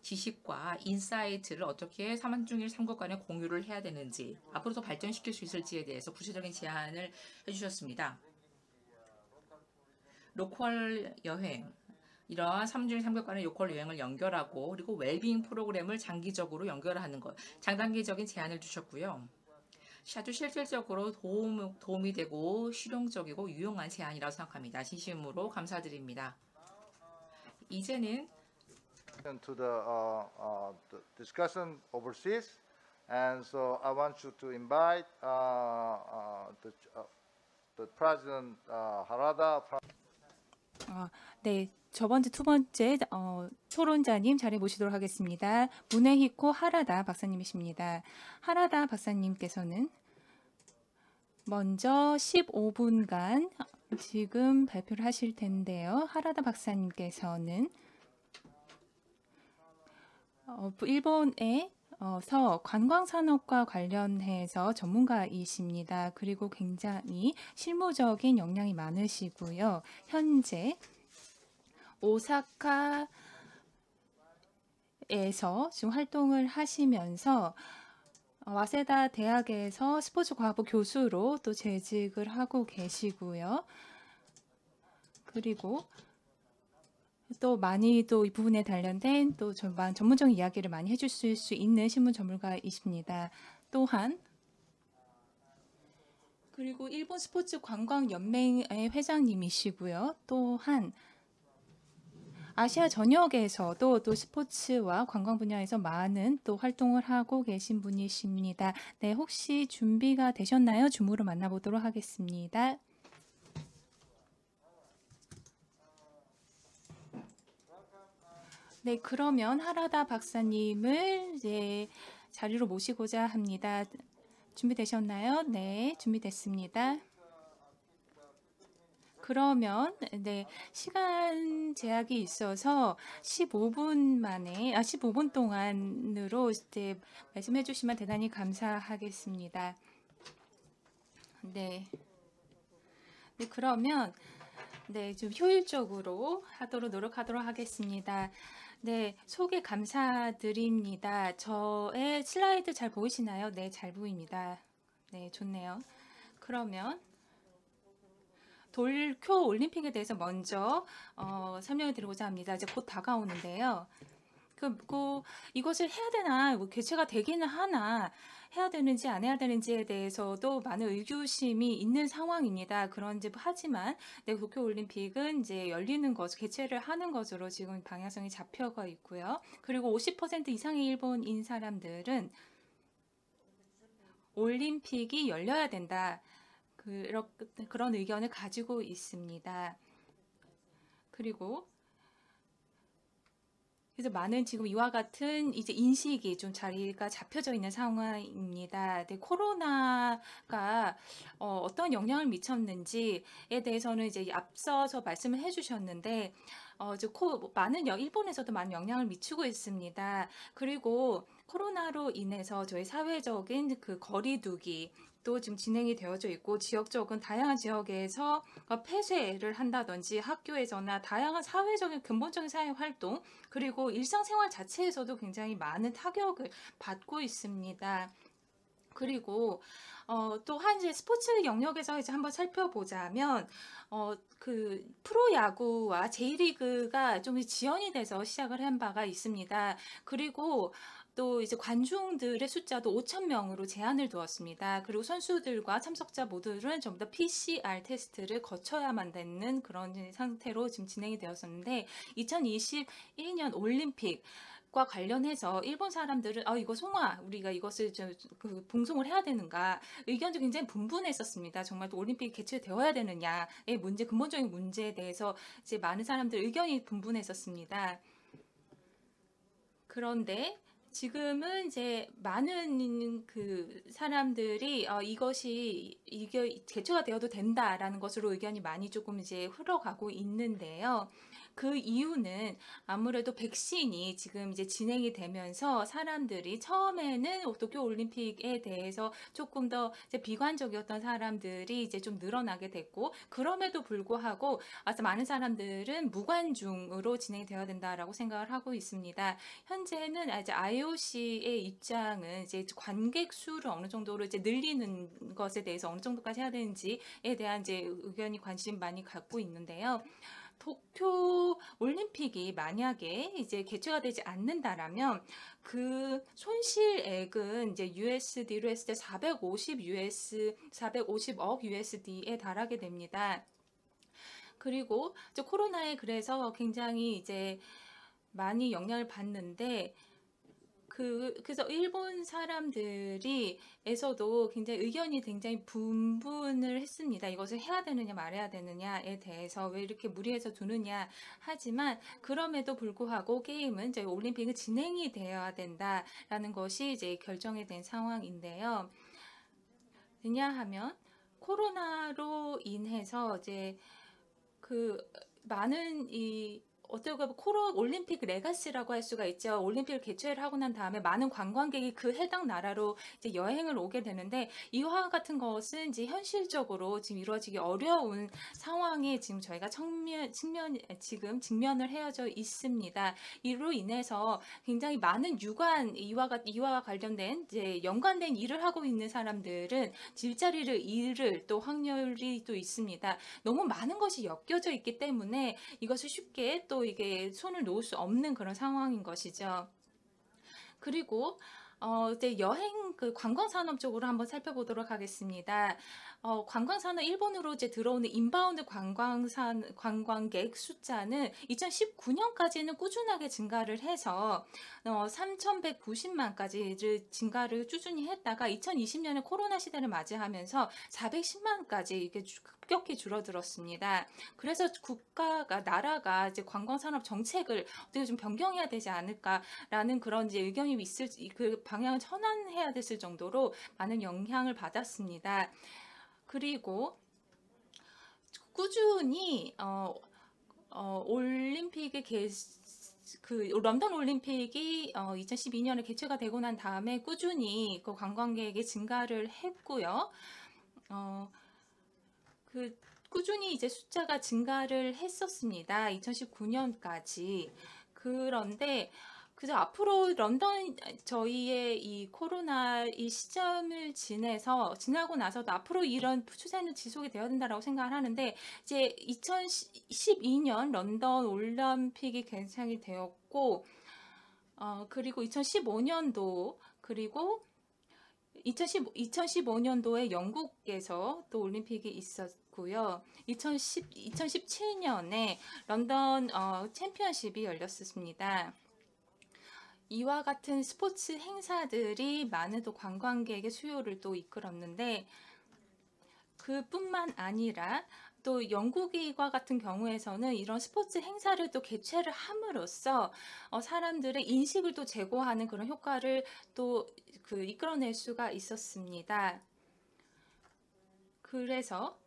지식과 인사이트를 어떻게 3중일 3국 간에 공유를 해야 되는지, 앞으로 더 발전시킬 수 있을지에 대해서 구체적인 제안을 해주셨습니다. 로컬 여행, 이러한 3중일 3국 간의 로컬 여행을 연결하고, 그리고 웰빙 프로그램을 장기적으로 연결하는 것, 장단기적인 제안을 주셨고요. 아주 실질적으로 도움이 되고 실용적이고 유용한 제안이라고 생각합니다. 진심으로 감사드립니다. 이제는 to the discussion overseas, and so I want you to invite the President Harada. 네, 두 번째 토론자님 자리 모시도록 하겠습니다. 문에히코 하라다 박사님이십니다. 하라다 박사님께서는 먼저 15분간 지금 발표를 하실 텐데요. 하라다 박사님께서는 일본에서 관광산업과 관련해서 전문가이십니다. 그리고 굉장히 실무적인 역량이 많으시고요. 현재 오사카에서 지금 활동을 하시면서 와세다 대학에서 스포츠과학부 교수로 또 재직을 하고 계시고요. 그리고 또 많이 또 이 부분에 관련된 또 전문적인 이야기를 많이 해주실 수 있는 신문 전문가이십니다. 또한 그리고 일본 스포츠 관광 연맹의 회장님이시고요. 또한 아시아 전역에서도 또 스포츠와 관광 분야에서 많은 또 활동을 하고 계신 분이십니다. 네, 혹시 준비가 되셨나요? 줌으로 만나보도록 하겠습니다. 네, 그러면 하라다 박사님을 이제 자리로 모시고자 합니다. 준비되셨나요? 네, 준비됐습니다. 그러면 네, 시간 제약이 있어서 15분 동안으로 이제 말씀해 주시면 대단히 감사하겠습니다. 네. 네, 그러면 네, 좀 효율적으로 하도록 노력하도록 하겠습니다. 네, 소개 감사드립니다. 저의 슬라이드 잘 보이시나요? 네, 잘 보입니다. 네, 좋네요. 그러면 도쿄 올림픽에 대해서 먼저 설명을 드리고자 합니다. 이제 곧 다가오는데요. 이것을 해야 되나, 개최가 되기는 하나, 해야 되는지 안 해야 되는지에 대해서도 많은 의구심이 있는 상황입니다. 하지만 네, 도쿄 올림픽은 이제 열리는 개최를 하는 것으로 지금 방향성이 잡혀가 있고요. 그리고 50% 이상의 일본인 사람들은 올림픽이 열려야 된다. 그런 의견을 가지고 있습니다. 그리고 그래서 많은 지금 이와 같은 이제 인식이 좀 자리가 잡혀져 있는 상황입니다. 네, 코로나가 어떤 영향을 미쳤는지에 대해서는 이제 앞서서 말씀을 해주셨는데, 일본에서도 많은 영향을 미치고 있습니다. 그리고 코로나로 인해서 저희 사회적인 거리두기 또 지금 진행이 되어져 있고, 지역적인 다양한 지역에서 폐쇄를 한다든지 학교에서나 다양한 사회적인 근본적인 사회 활동, 그리고 일상생활 자체에서도 굉장히 많은 타격을 받고 있습니다. 그리고 또 이제 스포츠 영역에서 이제 한번 살펴보자면 프로야구와 J리그가 좀 지연이 돼서 시작을 한 바가 있습니다. 그리고 또 이제 관중들의 숫자도 5,000명으로 제한을 두었습니다. 그리고 선수들과 참석자 모두는 전부 다 PCR 테스트를 거쳐야만 되는 그런 상태로 지금 진행이 되었었는데, 2021년 올림픽 과 관련해서 일본 사람들은 우리가 이것을 봉송을 해야 되는가, 의견도 굉장히 분분했었습니다. 정말 또 올림픽이 개최되어야 되느냐의 근본적인 문제에 대해서 이제 많은 사람들 의견이 분분했었습니다. 그런데 지금은 이제 많은 그 사람들이 이게 개최가 되어도 된다라는 것으로 의견이 많이 조금 이제 흘러가고 있는데요. 그 이유는 아무래도 백신이 지금 이제 진행이 되면서 사람들이 처음에는 도쿄 올림픽에 대해서 조금 더 이제 비관적이었던 사람들이 이제 좀 늘어나게 됐고, 그럼에도 불구하고 아주 많은 사람들은 무관중으로 진행이 되어야 된다라고 생각을 하고 있습니다. 현재는 이제 IOC의 입장은 이제 관객 수를 어느 정도로 이제 늘리는 것에 대해서 어느 정도까지 해야 되는지에 대한 이제 의견이 관심 많이 갖고 있는데요. 도쿄 올림픽이 만약에 이제 개최가 되지 않는다라면 그 손실액은 이제 USD로 했을 때 450억 USD에 달하게 됩니다. 그리고 이제 코로나에 그래서 굉장히 이제 많이 영향을 받는데 그래서 일본 사람들이에서도 굉장히 의견이 굉장히 분분을 했습니다. 이것을 해야 되느냐 말아야 되느냐에 대해서 왜 이렇게 무리해서 두느냐 하지만 그럼에도 불구하고 게임은 저희 올림픽은 진행이 되어야 된다라는 것이 이제 결정이 된 상황인데요. 왜냐하면 코로나로 인해서 이제 그 많은 어떻게 보면 올림픽 레가시라고 할 수가 있죠. 올림픽을 개최를 하고 난 다음에 많은 관광객이 그 해당 나라로 이제 여행을 오게 되는데 이와 같은 것은 이제 현실적으로 지금 이루어지기 어려운 상황에 지금 저희가 지금 직면을 해야져 있습니다. 이로 인해서 굉장히 많은 이와 관련된 이제 연관된 일을 하고 있는 사람들은 일자리를 잃을 또 확률이 또 있습니다. 너무 많은 것이 엮여져 있기 때문에 이것을 쉽게 또 이게 손을 놓을 수 없는 그런 상황인 것이죠. 그리고 이제 그 관광산업 쪽으로 한번 살펴보도록 하겠습니다. 관광산업 일본으로 이제 들어오는 인바운드 관광객 숫자는 2019년까지는 꾸준하게 증가를 해서 3,190만까지를 증가를 꾸준히 했다가 2020년에 코로나 시대를 맞이하면서 410만까지 이게 급격히 줄어들었습니다. 그래서 나라가 이제 관광산업 정책을 어떻게 좀 변경해야 되지 않을까라는 그런 이제 의견이 그 방향을 전환해야 됐을 정도로 많은 영향을 받았습니다. 그리고 꾸준히 런던 올림픽이 2012년에 개최가 되고 난 다음에 꾸준히 그 관광객이 증가를 했고요. 꾸준히 이제 숫자가 증가를 했었습니다. 2019년까지. 그런데 그래서 앞으로 저희의 이 코로나 이 시점을 지나고 나서도 앞으로 이런 추세는 지속이 되어야 된다라고 생각을 하는데, 이제 2012년 런던 올림픽이 개최이 되었고, 그리고 2015년도, 그리고 2015년도에 영국에서 또 올림픽이 있었고요. 2017년에 런던 챔피언십이 열렸습니다. 이와 같은 스포츠 행사들이 많은 또 관광객의 수요를 또 이끌었는데, 그뿐만 아니라 또 영국과 같은 경우에서는 이런 스포츠 행사를 또 개최를 함으로써 사람들의 인식을 또 제고하는 그런 효과를 또 이끌어낼 수가 있었습니다. 그래서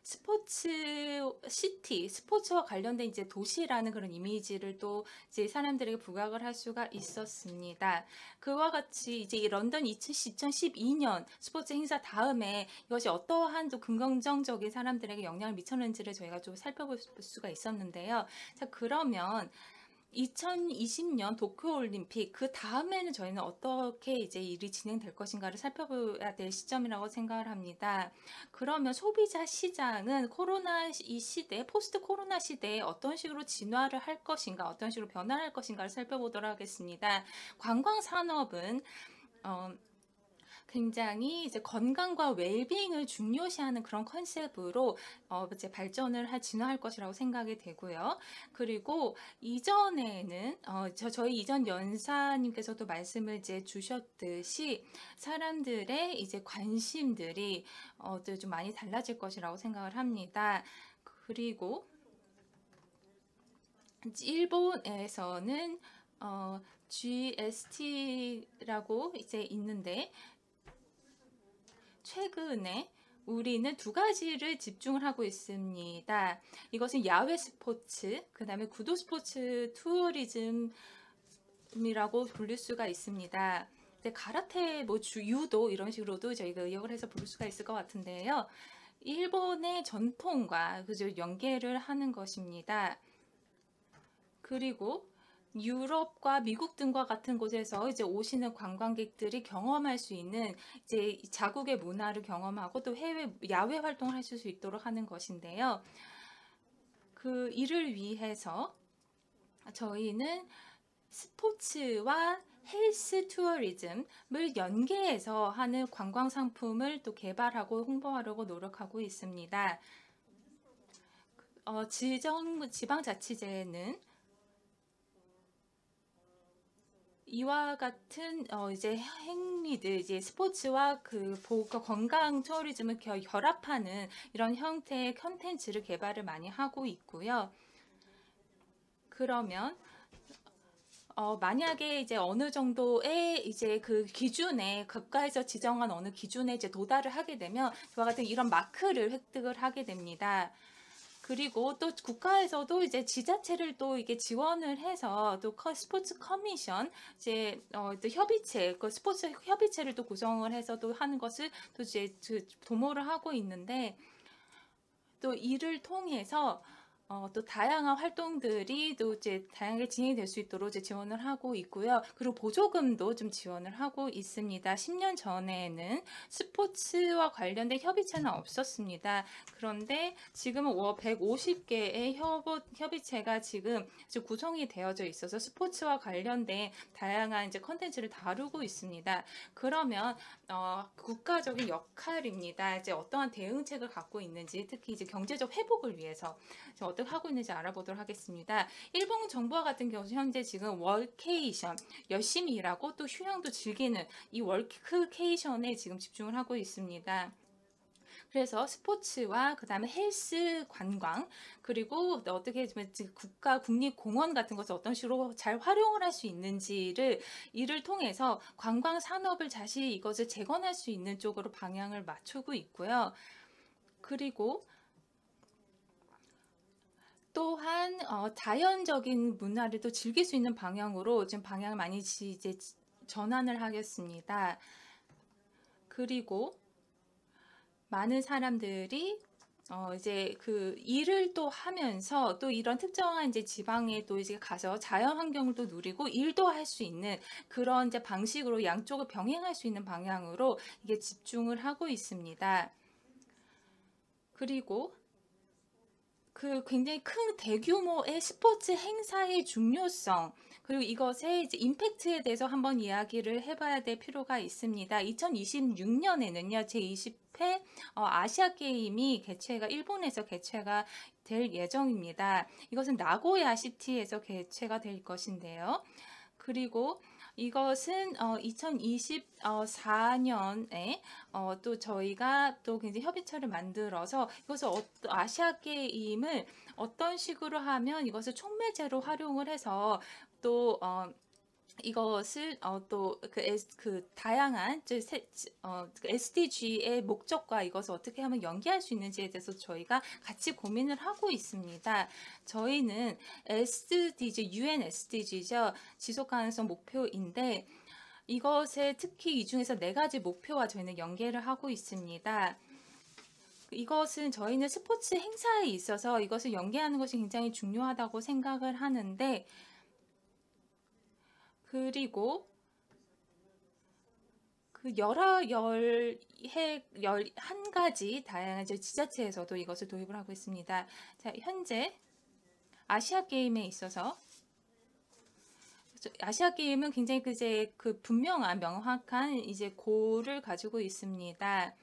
스포츠와 관련된 이제 도시라는 그런 이미지를 또 이제 사람들에게 부각을 할 수가 있었습니다. 그와 같이 이제 이 런던 2012년 스포츠 행사 다음에 이것이 어떠한 또 긍정적인 사람들에게 영향을 미쳤는지를 저희가 좀 살펴볼 수가 있었는데요. 자, 그러면 2020년 도쿄올림픽 그 다음에는 저희는 어떻게 이제 일이 진행될 것인가를 살펴봐야 될 시점이라고 생각을 합니다. 그러면 소비자 시장은 포스트 코로나 시대에 어떤 식으로 진화를 할 것인가, 어떤 식으로 변화할 것인가를 살펴보도록 하겠습니다. 관광 산업은 굉장히 이제 건강과 웰빙을 중요시하는 그런 컨셉으로 이제 진화할 것이라고 생각이 되고요. 그리고 이전에는 저희 이전 연사님께서도 말씀을 이제 주셨듯이 사람들의 이제 관심들이 좀 많이 달라질 것이라고 생각을 합니다. 그리고 일본에서는 GST라고 이제 있는데 최근에 우리는 두 가지를 집중을 하고 있습니다. 이것은 야외 스포츠, 그 다음에 구도 스포츠 투어리즘이라고 부를 수가 있습니다. 가라테, 유도 이런 식으로도 저희가 의역을 해서 부를 수가 있을 것 같은데요. 일본의 전통과 그저 연계를 하는 것입니다. 그리고 유럽과 미국 등과 같은 곳에서 이제 오시는 관광객들이 경험할 수 있는 이제 자국의 문화를 경험하고 또 해외 야외 활동을 하실 수 있도록 하는 것인데요. 그 이를 위해서 저희는 스포츠와 헬스 투어리즘을 연계해서 하는 관광 상품을 또 개발하고 홍보하려고 노력하고 있습니다. 지방자치제는 이와 같은 이제 행위들, 이제 스포츠와 그 건강 투어리즘을 결합하는 이런 형태의 컨텐츠를 개발을 많이 하고 있고요. 그러면 만약에 이제 어느 정도의 이제 그 기준에 국가에서 지정한 어느 기준에 이제 도달을 하게 되면 이와 같은 이런 마크를 획득을 하게 됩니다. 그리고 또 국가에서도 이제 지자체를 또 이게 지원을 해서 또 스포츠 커미션 이제 또 협의체, 그 스포츠 협의체를 또 구성을 해서 또 하는 것을 또 이제 도모를 하고 있는데 또 이를 통해서 또 다양한 활동들이 또 이제 다양하게 진행이 될 수 있도록 이제 지원을 하고 있고요. 그리고 보조금도 좀 지원을 하고 있습니다. 10년 전에는 스포츠와 관련된 협의체는 없었습니다. 그런데 지금은 150개의 협의체가 지금 구성이 되어져 있어서 스포츠와 관련된 다양한 이제 컨텐츠를 다루고 있습니다. 그러면 국가적인 역할입니다. 이제 어떠한 대응책을 갖고 있는지, 특히 이제 경제적 회복을 위해서 어떻게 하고 있는지 알아보도록 하겠습니다. 일본 정부와 같은 경우 현재 지금 월케이션, 열심히 일하고 또 휴양도 즐기는 이 월크케이션에 지금 집중을 하고 있습니다. 그래서 스포츠와 그 다음에 헬스 관광, 그리고 어떻게 국가 국립공원 같은 것을 어떤 식으로 잘 활용을 할 수 있는지를 이를 통해서 관광 산업을 다시 이것을 재건할 수 있는 쪽으로 방향을 맞추고 있고요. 그리고 또한 자연적인 문화를 또 즐길 수 있는 방향으로 지금 방향을 많이 이제 전환을 하겠습니다. 그리고 많은 사람들이 이제 그 일을 또 하면서 또 이런 특정한 이제 지방에 또 이제 가서 자연 환경을 또 누리고 일도 할 수 있는 그런 이제 방식으로 양쪽을 병행할 수 있는 방향으로 이게 집중을 하고 있습니다. 그리고 그 굉장히 큰 대규모의 스포츠 행사의 중요성, 그리고 이것의 이제 임팩트에 대해서 한번 이야기를 해봐야 될 필요가 있습니다. 2026년에는요, 제20회 아시아 게임이 일본에서 개최가 될 예정입니다. 이것은 나고야 시티에서 개최가 될 것인데요. 그리고 이것은 2024년에 또 저희가 또 굉장히 협의체를 만들어서 이것을 아시아 게임을 어떤 식으로 하면 이것을 촉매제로 활용을 해서 또 이것을 또 그 다양한 SDG의 목적과 이것을 어떻게 하면 연계할 수 있는지에 대해서 저희가 같이 고민을 하고 있습니다. 저희는 UN SDG죠. 지속 가능성 목표인데 이것에 특히 이 중에서 4가지 목표와 저희는 연계를 하고 있습니다. 이것은 저희는 스포츠 행사에 있어서 이것을 연계하는 것이 굉장히 중요하다고 생각을 하는데, 그리고 그 11가지 다양한 지자체에서도 이것을 도입을 하고 있습니다. 자, 현재 아시아 게임에 있어서 아시아 게임은 굉장히 그 분명한 명확한 이제 골을 가지고 있습니다.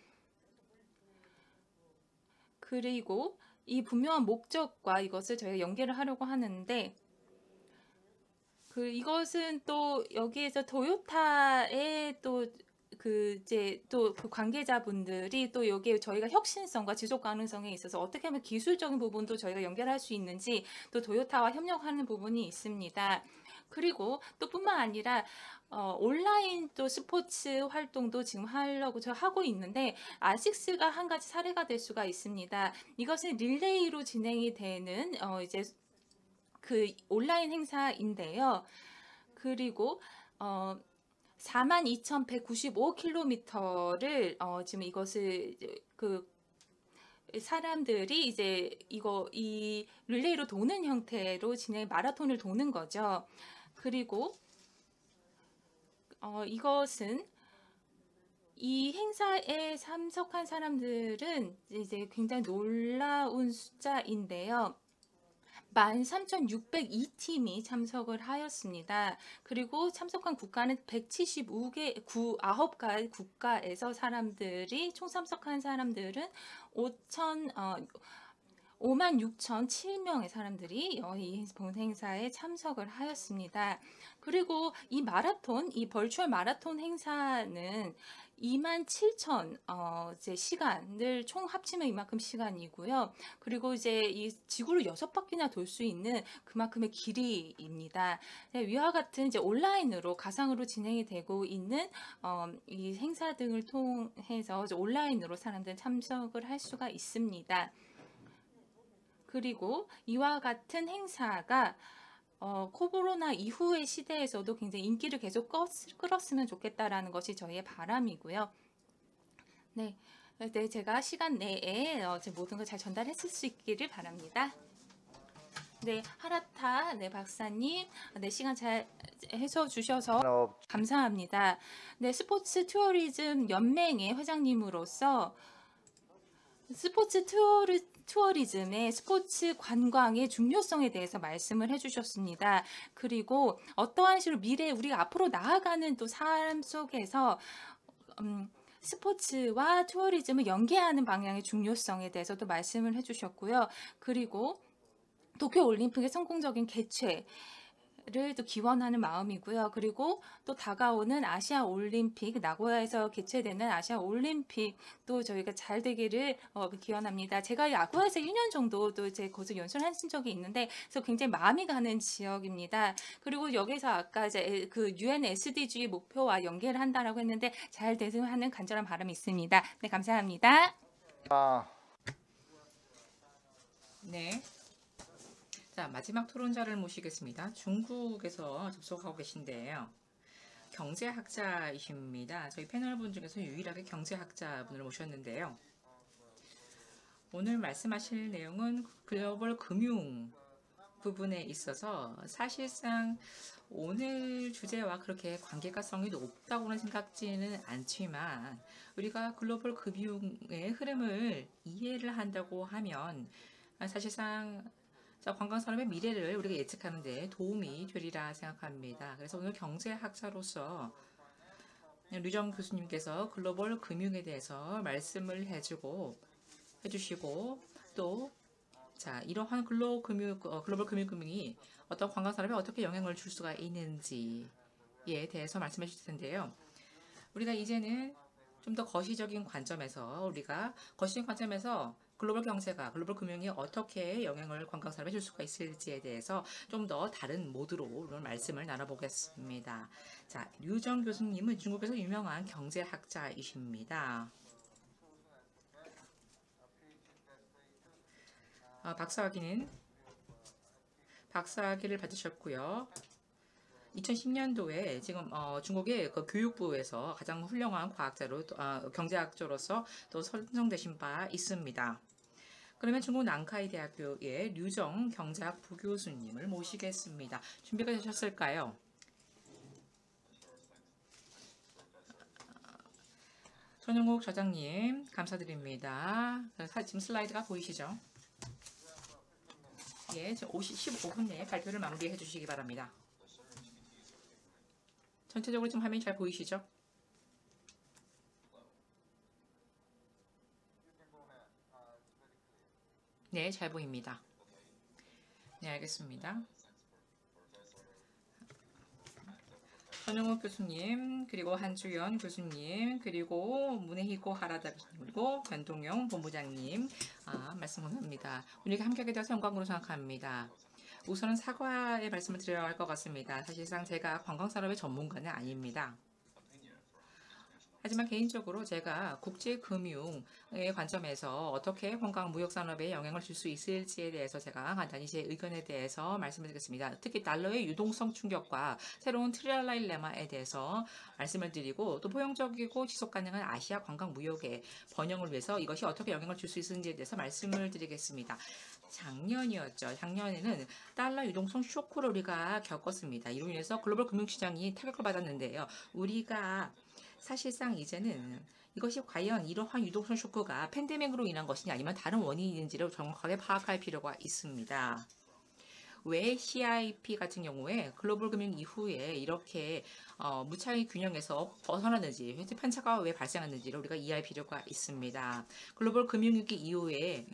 그리고 이 분명한 목적과 이것을 저희가 연계를 하려고 하는데, 이것은 또 여기에서 토요타의 또 그 관계자분들이 또 여기에 저희가 혁신성과 지속 가능성에 있어서 어떻게 하면 기술적인 부분도 저희가 연결할 수 있는지 또 토요타와 협력하는 부분이 있습니다. 그리고 또 뿐만 아니라 온라인 또 스포츠 활동도 지금 하려고 저 하고 있는데 아식스가 한 가지 사례가 될 수가 있습니다. 이것은 릴레이로 진행이 되는 이제 그 온라인 행사인데요. 그리고 42,195km를 지금 이것을 그 사람들이 이제 이 릴레이로 도는 형태로 마라톤을 도는 거죠. 그리고 이것은 이 행사에 참석한 사람들은 이제 굉장히 놀라운 숫자인데요. 13,602팀이 참석을 하였습니다. 그리고 참석한 국가는 9개 국가에서 사람들이 총 참석한 사람들은 56,007명의 사람들이 이 행사에 참석을 하였습니다. 그리고 이 벌추얼 마라톤 행사는 27,000 이제 시간을 총 합치면 이만큼 시간이고요. 그리고 이제 이 지구를 6바퀴나 돌 수 있는 그만큼의 길이입니다. 위와 같은 이제 온라인으로 가상으로 진행이 되고 있는 이 행사 등을 통해서 이제 온라인으로 사람들은 참석을 할 수가 있습니다. 그리고 이와 같은 행사가 코로나 이후의 시대에서도 굉장히 인기를 계속 끌었으면 좋겠다라는 것이 저희의 바람이고요. 네, 제가 시간 내에 제 모든 걸 잘 전달했을 수 있기를 바랍니다. 네, 하라타 박사님, 시간 잘 해서 주셔서 감사합니다. 네, 스포츠 투어리즘 연맹의 회장님으로서 스포츠 투어리즘의 스포츠 관광의 중요성에 대해서 말씀을 해주셨습니다. 그리고 어떠한 식으로 우리가 앞으로 나아가는 또 삶 속에서 스포츠와 투어리즘을 연계하는 방향의 중요성에 대해서도 말씀을 해주셨고요. 그리고 도쿄올림픽의 성공적인 개최를 또 기원하는 마음이고요. 그리고 또 다가오는 아시아올림픽, 나고야에서 개최되는 아시아올림픽도 저희가 잘 되기를 기원합니다. 제가 야구에서 1년 정도도 거기서 연수하신 적이 있는데, 그래서 굉장히 마음이 가는 지역입니다. 그리고 여기서 아까 이제 그 UN SDG 목표와 연계를 한다라고 했는데 잘 되면 하는 간절한 바람이 있습니다. 네, 감사합니다. 네. 자, 마지막 토론자를 모시겠습니다. 중국에서 접속하고 계신데요. 경제학자이십니다. 저희 패널분 중에서 유일하게 경제학자분을 모셨는데요. 오늘 말씀하실 내용은 글로벌 금융 부분에 있어서 사실상 오늘 주제와 그렇게 관계가성이 높다고는 생각지는 않지만, 우리가 글로벌 금융의 흐름을 이해를 한다고 하면 사실상 관광산업의 미래를 우리가 예측하는 데 도움이 되리라 생각합니다. 그래서 오늘 경제학자로서 류정 교수님께서 글로벌 금융에 대해서 말씀을 해주시고 또 이러한 글로벌 금융이 어떤 관광산업에 어떻게 영향을 줄 수가 있는지에 대해서 말씀해 주실 텐데요. 우리가 이제는 좀 더 거시적인 관점에서 글로벌 경제가, 글로벌 금융이 어떻게 영향을 관광산업에 줄 수가 있을지에 대해서 좀 더 다른 모드로 오늘 말씀을 나눠보겠습니다. 자, 류정 교수님은 중국에서 유명한 경제학자이십니다. 박사학위를 받으셨고요. 2010년도에 지금 중국의 그 교육부에서 가장 훌륭한 경제학자로서 또 선정되신 바 있습니다. 그러면 중국 난카이 대학교의 류정 경제학 부교수님을 모시겠습니다. 준비가 되셨을까요? 전용국 저장님 감사드립니다. 지금 슬라이드가 보이시죠? 예, 15분 내에 발표를 마무리해 주시기 바랍니다. 전체적으로 지금 화면이 잘 보이시죠? 네, 잘 보입니다. 네, 알겠습니다. 전용욱 교수님, 그리고 한주연 교수님, 그리고 문에히코 하라다 교수님, 그리고 변동영 본부장님 말씀 감사합니다. 오늘 함께하게 되어서 영광으로 생각합니다. 우선은 사과의 말씀을 드려야 할 것 같습니다. 사실상 제가 관광산업의 전문가는 아닙니다. 하지만 개인적으로 제가 국제금융의 관점에서 어떻게 관광무역산업에 영향을 줄 수 있을지에 대해서 제가 간단히 제 의견에 대해서 말씀을 드리겠습니다. 특히 달러의 유동성 충격과 새로운 트라일레마에 대해서 말씀을 드리고 또 포용적이고 지속가능한 아시아 관광무역의 번영을 위해서 이것이 어떻게 영향을 줄 수 있는지에 대해서 말씀을 드리겠습니다. 작년이었죠. 작년에는 달러 유동성 쇼크를 우리가 겪었습니다. 이로 인해서 글로벌 금융시장이 타격을 받았는데요. 우리가 사실상 이제는 이것이 과연 이러한 유동성 쇼크가 팬데믹으로 인한 것이냐 아니면 다른 원인인지를 정확하게 파악할 필요가 있습니다. 왜 CIP 같은 경우에 글로벌 금융 이후에 이렇게 무차익 균형에서 벗어나는지, 편차가 왜 발생하는지를 우리가 이해할 필요가 있습니다. 글로벌 금융위기 이후에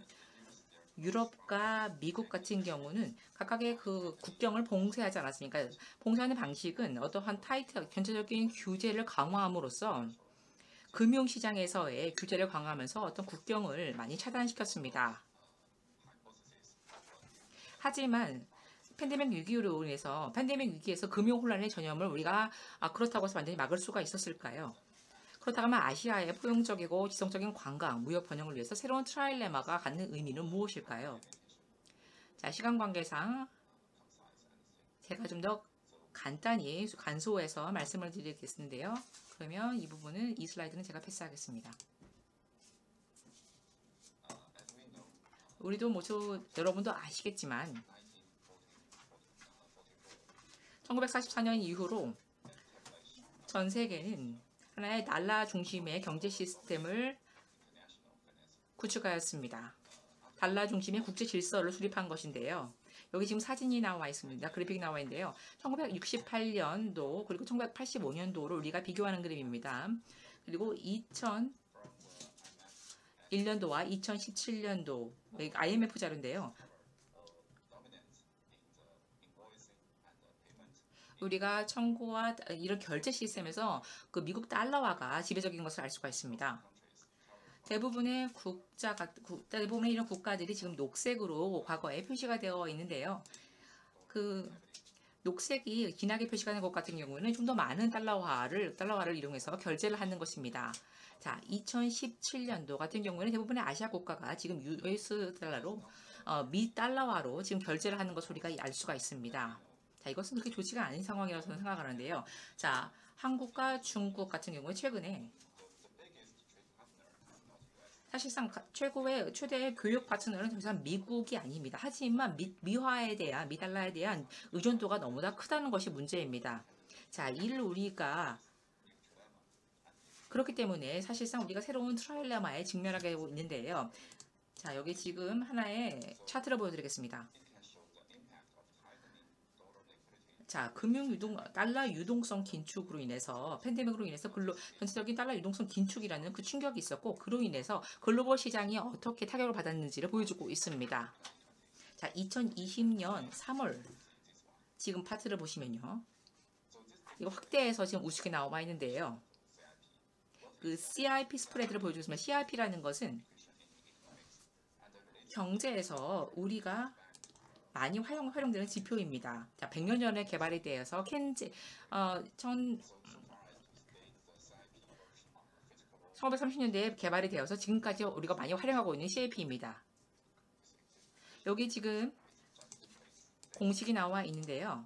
유럽과 미국 같은 경우는 각각의 그 국경을 봉쇄하지 않았습니까? 봉쇄하는 방식은 어떠한 타이트, 전체적인 규제를 강화함으로써 금융시장에서의 규제를 강화하면서 어떤 국경을 많이 차단시켰습니다. 하지만 팬데믹 위기로 인해서 팬데믹 위기에서 금융 혼란의 전염을 우리가 그렇다고 해서 완전히 막을 수가 있었을까요? 그렇다면 아시아의 포용적이고 지속적인 관광, 무역 번영을 위해서 새로운 트라일레마가 갖는 의미는 무엇일까요? 자, 시간 관계상 제가 좀 더 간단히 간소해서 말씀을 드리겠는데요. 그러면 이 부분은 이 슬라이드는 제가 패스하겠습니다. 우리도 모두 여러분도 아시겠지만 1944년 이후로 전 세계는 하나의 달러 중심의 경제 시스템을 구축하였습니다. 달러 중심의 국제 질서를 수립한 것인데요. 여기 지금 사진이 나와 있습니다. 그래픽이 나와 있는데요. 1968년도 그리고 1985년도를 우리가 비교하는 그림입니다. 그리고 2001년도와 2017년도 IMF 자료인데요. 우리가 청구와 이런 결제 시스템에서 그 미국 달러화가 지배적인 것을 알 수가 있습니다. 대부분의 대부분의 이런 국가들이 지금 녹색으로 과거에 표시가 되어 있는데요. 그 녹색이 진하게 표시가 된 것 같은 경우는 좀 더 많은 달러화를 이용해서 결제를 하는 것입니다. 자, 2017년도 같은 경우에는 대부분의 아시아 국가가 지금 US 달러로 미 달러화로 지금 결제를 하는 것을 우리가 알 수가 있습니다. 자, 이것은 그렇게 좋지가 않은 상황이라고 저는 생각하는데요. 자, 한국과 중국 같은 경우에 최근에 사실상 최대의 교육 파트너는 더 이상 미국이 아닙니다. 하지만 미달러에 대한 의존도가 너무나 크다는 것이 문제입니다. 자, 이를 우리가 그렇기 때문에 사실상 우리가 새로운 트라일레마에 직면하게 되고 있는데요. 자, 여기 지금 하나의 차트를 보여드리겠습니다. 자, 달러 유동성 긴축으로 인해서 팬데믹으로 인해서 전체적인 달러 유동성 긴축이라는 그 충격이 있었고 그로 인해서 글로벌 시장이 어떻게 타격을 받았는지를 보여주고 있습니다. 자, 2020년 3월 지금 파트를 보시면요. 이거 확대해서 지금 우측에 나와 있는데요. 그 CIP 스프레드를 보여주겠습니다. CIP라는 것은 경제에서 우리가 많이 활용되는 지표입니다. 자, 100년 전에 개발이 되어서 1930년대에 개발이 되어서 지금까지 우리가 많이 활용하고 있는 CIP입니다. 여기 지금 공식이 나와 있는데요.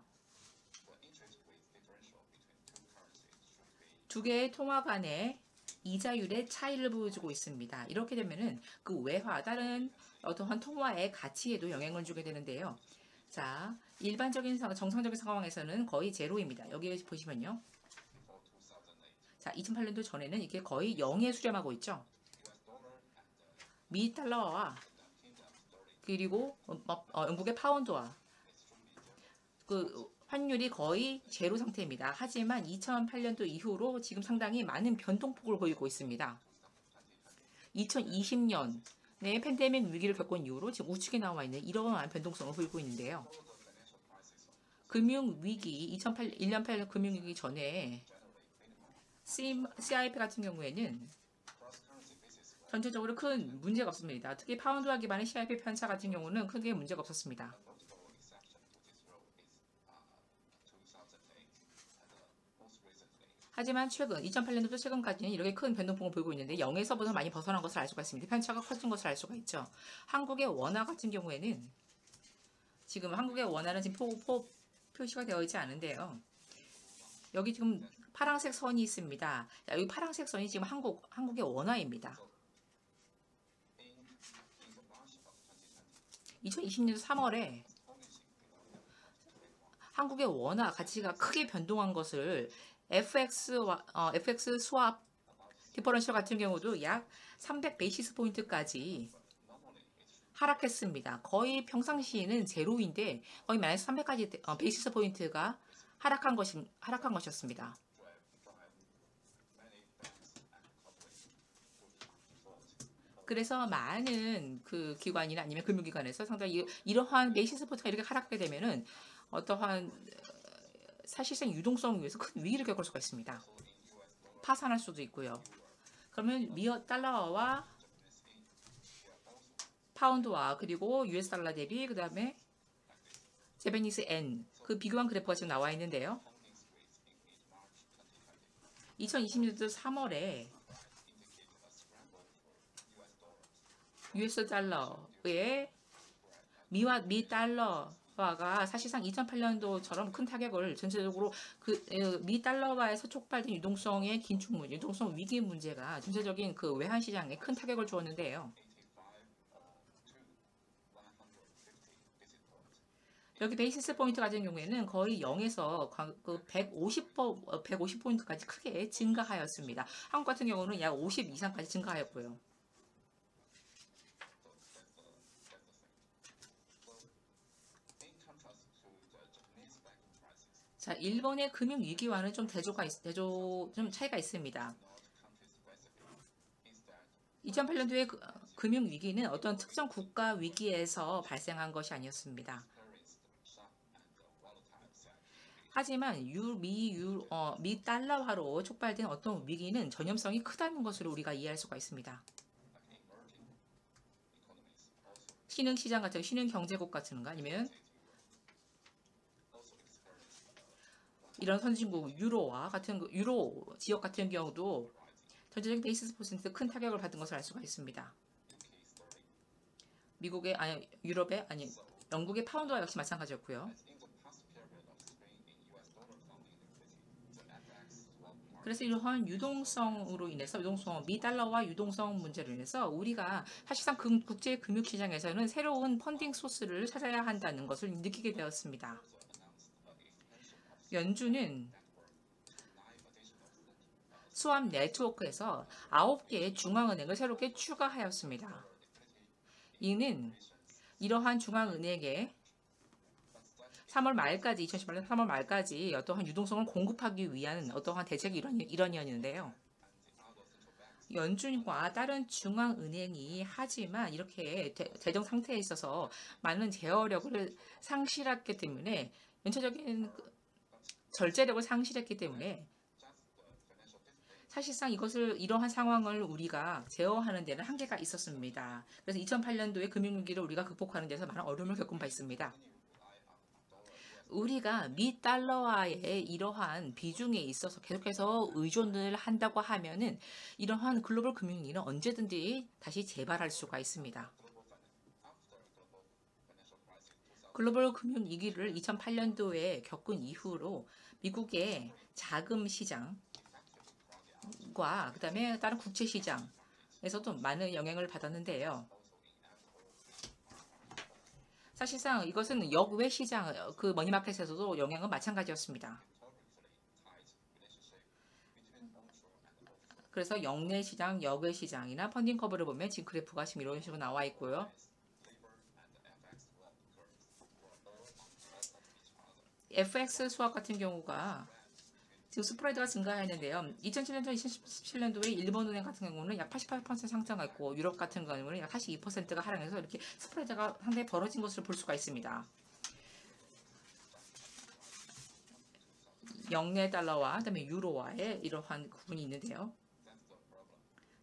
두 개의 통화 간의 이자율의 차이를 보여주고 있습니다. 이렇게 되면은 그 다른 어떠한 통화의 가치에도 영향을 주게 되는데요. 자, 일반적인 정상적인 상황에서는 거의 제로입니다. 여기 보시면요. 자, 2008년도 전에는 이게 거의 0에 수렴하고 있죠. 미 달러와 그리고 영국의 파운드와 그 환율이 거의 제로 상태입니다. 하지만 2008년도 이후로 지금 상당히 많은 변동폭을 보이고 있습니다. 2020년에 팬데믹 위기를 겪은 이후로 지금 우측에 나와 있는 이러한 변동성을 보이고 있는데요. 금융위기, 2001년 8년 금융위기 전에 CIP 같은 경우에는 전체적으로 큰 문제가 없습니다. 특히 파운드와 기반의 CIP 편차 같은 경우는 크게 문제가 없었습니다. 하지만 최근 2008년부터 최근까지는 이렇게 큰 변동폭을 보이고 있는데 0에서부터 많이 벗어난 것을 알 수가 있습니다. 편차가 커진 것을 알 수가 있죠. 한국의 원화 같은 경우에는 지금 한국의 원화는 지금 표시가 되어 있지 않은데요. 여기 지금 파란색 선이 있습니다. 여기 파란색 선이 지금 한국의 원화입니다. 2020년 3월에 한국의 원화 가치가 크게 변동한 것을 FX 스왑 디퍼런셜 같은 경우도 약 300 베이시스 포인트까지 하락했습니다. 거의 평상시에는 제로인데 거의 마이너스 300까지 베이시스 포인트가 하락한 것이었습니다. 그래서 많은 그 기관이나 아니면 금융기관에서 상당히 이러한 베이시스 포인트가 이렇게 하락하게 되면은 어떠한 사실상 유동성 위에서 큰 위기를 겪을 수가 있습니다. 파산할 수도 있고요. 그러면 달러와 파운드와 그리고 US 달러 대비 그 다음에 제페니스 엔 그 비교한 그래프가 지금 나와 있는데요. 2020년도 3월에 US 달러의 미 달러화가 사실상 2008년도처럼 큰 타격을 전체적으로 미 달러화에서 촉발된 유동성의 긴축 유동성 위기 문제가 전체적인 그 외환 시장에 큰 타격을 주었는데요. 여기 베이시스 포인트 같은 경우에는 거의 0에서 150포인트까지 크게 증가하였습니다. 한국 같은 경우는 약 50 이상까지 증가하였고요. 자, 일본의 금융 위기와는 좀 좀 차이가 있습니다. 2008년도의 금융 위기는 어떤 특정 국가 위기에서 발생한 것이 아니었습니다. 하지만 미 달러화로 촉발된 어떤 위기는 전염성이 크다는 것을 우리가 이해할 수가 있습니다. 신흥시장 같은 신흥경제국 같은 거 아니면 이런 선진국 유로 지역 같은 경우도 전체적인 베이시스 퍼센트 큰 타격을 받은 것을 알 수가 있습니다. 영국의 파운드와 역시 마찬가지였고요. 그래서 이러한 유동성으로 인해서 미 달러와 유동성 문제로 인해서 우리가 사실상 국제 금융 시장에서는 새로운 펀딩 소스를 찾아야 한다는 것을 느끼게 되었습니다. 연준은 스왑 네트워크에서 9개의 중앙은행을 새롭게 추가하였습니다. 이는 이러한 중앙은행에 2018년 3월 말까지 어떠한 유동성을 공급하기 위한 어떠한 대책이 일환이었는데요. 연준과 다른 중앙은행이 하지만 이렇게 재정 상태에 있어서 많은 제어력을 상실했기 때문에 전체적인 절제력을 상실했기 때문에 사실상 이러한 상황을 우리가 제어하는 데는 한계가 있었습니다. 그래서 2008년도에 금융위기를 우리가 극복하는 데서 많은 어려움을 겪은 바 있습니다. 우리가 미 달러화의 이러한 비중에 있어서 계속해서 의존을 한다고 하면은 이러한 글로벌 금융위기는 언제든지 다시 재발할 수가 있습니다. 글로벌 금융위기를 2008년도에 겪은 이후로 미국의 자금 시장과 그다음에 다른 국채 시장에서도 많은 영향을 받았는데요. 사실상 이것은 역외 시장, 그 머니마켓에서도 영향은 마찬가지였습니다. 그래서 역내 시장, 역외 시장이나 펀딩 커브를 보면 지금 그래프가 지금 이런 식으로 나와 있고요. FX 스왑 같은 경우가 지금 스프레드가 증가했는데요. 2007년도, 2017년도에 일본은행 같은 경우는 약 88% 상승했고 유럽 같은 경우는 약 42%가 하락해서 이렇게 스프레드가 상당히 벌어진 것을 볼 수가 있습니다. 영내 달러와 그다음에 유로와의 이러한 구분이 있는데요.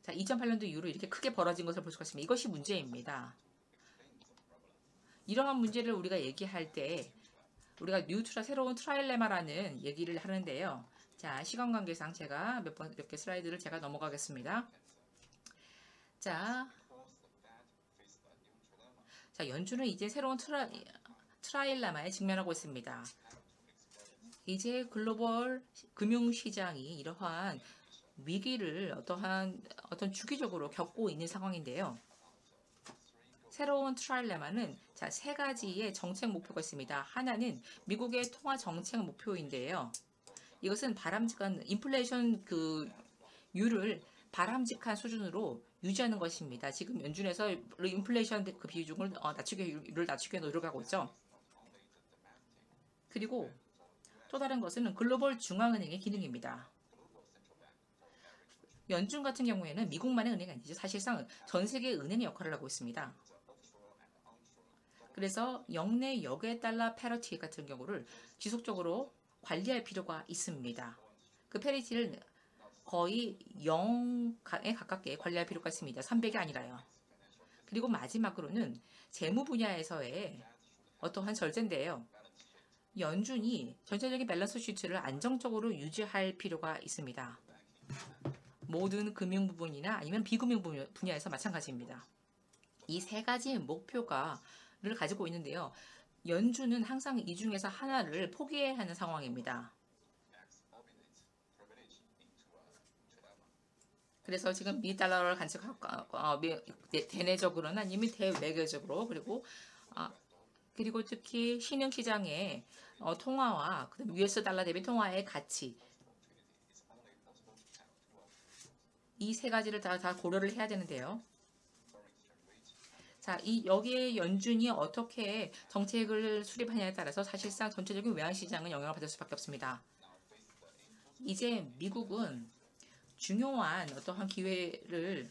자, 2008년도 이후로 이렇게 크게 벌어진 것을 볼 수가 있습니다. 이것이 문제입니다. 이러한 문제를 우리가 얘기할 때 우리가 새로운 트라일레마라는 얘기를 하는데요. 자, 시간 관계상 제가 몇 개 슬라이드를 제가 넘어가겠습니다. 자, 연준은 이제 새로운 트라일라마에 직면하고 있습니다. 이제 글로벌 금융시장이 이러한 위기를 어떤 주기적으로 겪고 있는 상황인데요. 새로운 트라일레마는 세 가지의 정책 목표가 있습니다. 하나는 미국의 통화 정책 목표인데요. 이것은 바람직한 인플레이션 율을 바람직한 수준으로 유지하는 것입니다. 지금 연준에서 인플레이션 비중을 낮추게 노력하고 있죠. 그리고 또 다른 것은 글로벌 중앙은행의 기능입니다. 연준 같은 경우에는 미국만의 은행이 아니죠. 사실상 전 세계 은행의 역할을 하고 있습니다. 그래서 영내 역외 달러 패러티 같은 경우를 지속적으로 관리할 필요가 있습니다. 그 패리티를 거의 0에 가깝게 관리할 필요가 있습니다. 300이 아니라요. 그리고 마지막으로는 재무 분야에서의 어떠한 절제인데요. 연준이 전체적인 밸런스 시트를 안정적으로 유지할 필요가 있습니다. 모든 금융 부분이나 아니면 비금융 분야에서 마찬가지입니다. 이 세 가지 목표를 가지고 있는데요. 연준은 항상 이 중에서 하나를 포기해야 하는 상황입니다. 그래서 지금 미 달러를 대내적으로는 아니면 대외적으로 그리고 특히 신흥시장의 통화와 US 달러 대비 통화의 가치 이 세 가지를 다 고려를 해야 되는데요. 자, 여기에 연준이 어떻게 정책을 수립하냐에 따라서 사실상 전체적인 외환시장은 영향을 받을 수밖에 없습니다. 이제 미국은 중요한 어떠한 기회를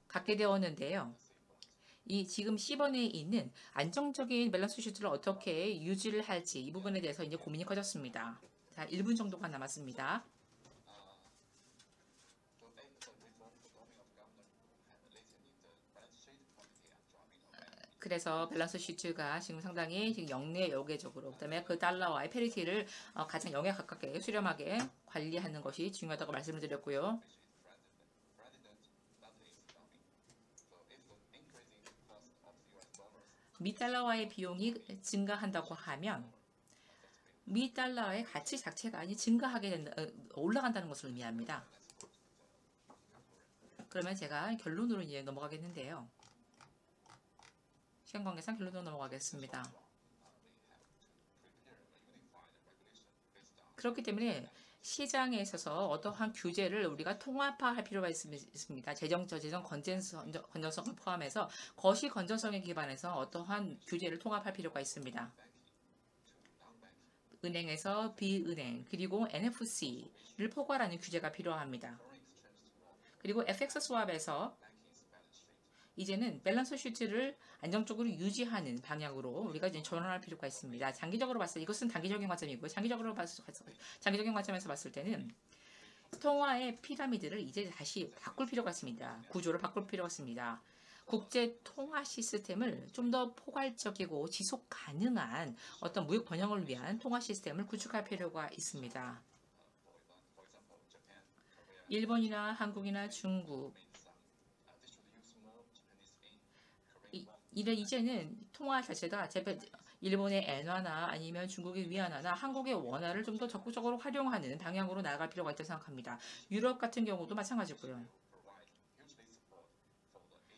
갖게 되었는데요. 이 지금 C번에 있는 안정적인 밸런스 시트를 어떻게 유지를 할지 이 부분에 대해서 이제 고민이 커졌습니다. 자, 1분 정도가 남았습니다. 그래서 밸런스 시트가 지금 상당히 지금 영내 역외적으로 그다음에 그 달러와의 페리티를 가장 0에 가깝게 수렴하게 관리하는 것이 중요하다고 말씀을 드렸고요. 미 달러와의 비용이 증가한다고 하면 미 달러의 가치 자체가 올라간다는 것을 의미합니다. 그러면 제가 결론으로 이제 넘어가겠는데요. 시간 관계상 결론으로 넘어가겠습니다. 그렇기 때문에 시장에 있어서 어떠한 규제를 우리가 통합화할 필요가 있습니다. 재정 건전성을 포함해서 거시 건전성에 기반해서 어떠한 규제를 통합할 필요가 있습니다. 은행에서 비은행 그리고 NFC를 포괄하는 규제가 필요합니다. 그리고 FX 스왑에서 이제는 밸런스 시트를 안정적으로 유지하는 방향으로 우리가 이제 전환할 필요가 있습니다. 장기적으로 봤을 때 이것은 단기적인 관점이고요. 장기적인 관점에서 봤을 때는 통화의 피라미드를 이제 다시 바꿀 필요가 있습니다. 구조를 바꿀 필요가 있습니다. 국제 통화 시스템을 좀 더 포괄적이고 지속 가능한 어떤 무역 번영을 위한 통화 시스템을 구축할 필요가 있습니다. 일본이나 한국이나 중국 이제는 통화 자체가 일본의 엔화나 아니면 중국의 위안화나 한국의 원화를 좀 더 적극적으로 활용하는 방향으로 나아갈 필요가 있다고 생각합니다. 유럽 같은 경우도 마찬가지고요.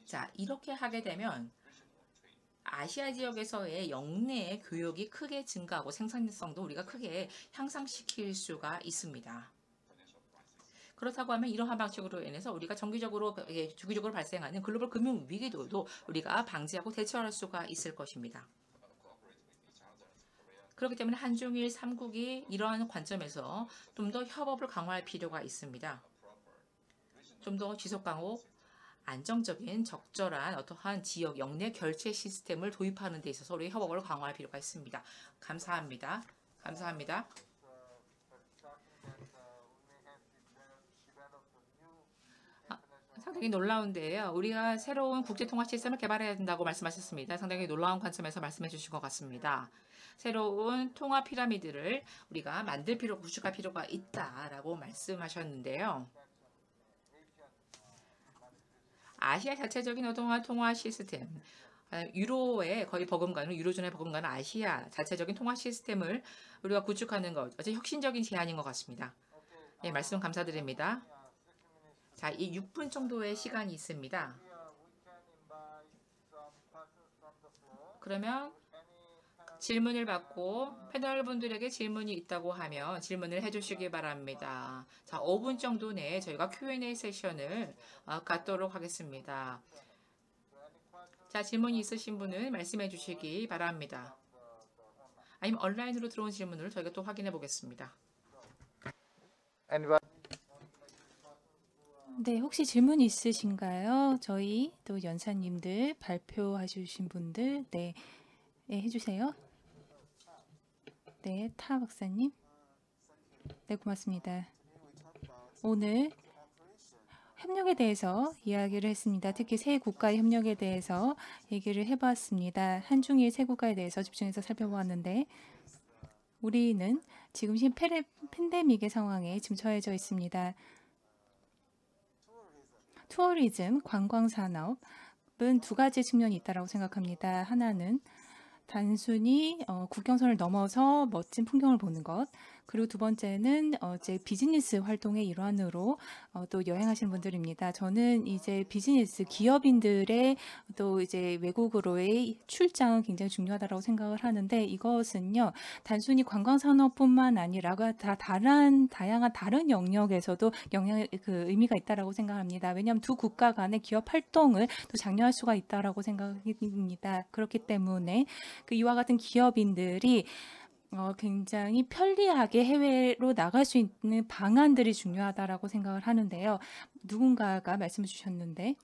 자, 이렇게 하게 되면 아시아 지역에서의 영내 교역이 크게 증가하고 생산성도 우리가 크게 향상시킬 수가 있습니다. 그렇다고 하면 이러한 방식으로 인해서 우리가 주기적으로 발생하는 글로벌 금융 위기도 우리가 방지하고 대처할 수가 있을 것입니다. 그렇기 때문에 한중일 3국이 이러한 관점에서 좀 더 협업을 강화할 필요가 있습니다. 좀 더 지속가고 안정적인 적절한 어떠한 지역 영내 결제 시스템을 도입하는 데 있어서 우리 협업을 강화할 필요가 있습니다. 감사합니다. 감사합니다. 상당히 놀라운데요. 우리가 새로운 국제 통화 시스템을 개발해야 된다고 말씀하셨습니다. 상당히 놀라운 관점에서 말씀해 주신 것 같습니다. 새로운 통화 피라미드를 우리가 구축할 필요가 있다라고 말씀하셨는데요. 아시아 자체적인 통화 시스템, 유로에 거의 버금가는 유로존에 버금가는 아시아 자체적인 통화 시스템을 우리가 구축하는 것 아주 혁신적인 제안인 것 같습니다. 네, 말씀 감사드립니다. 자, 이 6분 정도의 시간이 있습니다. 그러면 질문을 받고 패널 분들에게 질문이 있다고 하면 질문을 해주시기 바랍니다. 자, 5분 정도 내에 저희가 Q&A 세션을 갖도록 하겠습니다. 자, 질문이 있으신 분은 말씀해 주시기 바랍니다. 아니면 온라인으로 들어온 질문을 저희가 또 확인해 보겠습니다. Anyone? 네, 혹시 질문 있으신가요? 저희 또 연사님들 발표해 주신 분들 네, 해주세요. 네, 타 박사님. 네, 고맙습니다. 오늘 협력에 대해서 이야기를 했습니다. 특히 세 국가의 협력에 대해서 얘기를 해봤습니다. 한중일 세 국가에 대해서 집중해서 살펴보았는데 우리는 지금 팬데믹의 상황에 지금 처해져 있습니다. 투어리즘, 관광산업은 두 가지 측면이 있다고 생각합니다. 하나는 단순히 국경선을 넘어서 멋진 풍경을 보는 것, 그리고 두 번째는 이제 비즈니스 활동의 일환으로 또 여행하시는 분들입니다. 저는 이제 비즈니스 기업인들의 또 이제 외국으로의 출장은 굉장히 중요하다고 생각을 하는데 이것은요 단순히 관광 산업뿐만 아니라 다 다양한 다른 영역에서도 의미가 있다라고 생각합니다. 왜냐하면 두 국가 간의 기업 활동을 또 장려할 수가 있다라고 생각합니다. 그렇기 때문에 이와 같은 기업인들이 굉장히 편리하게 해외로 나갈 수 있는 방안들이 중요하다라고 생각을 하는데요. 누군가가 말씀해 주셨는데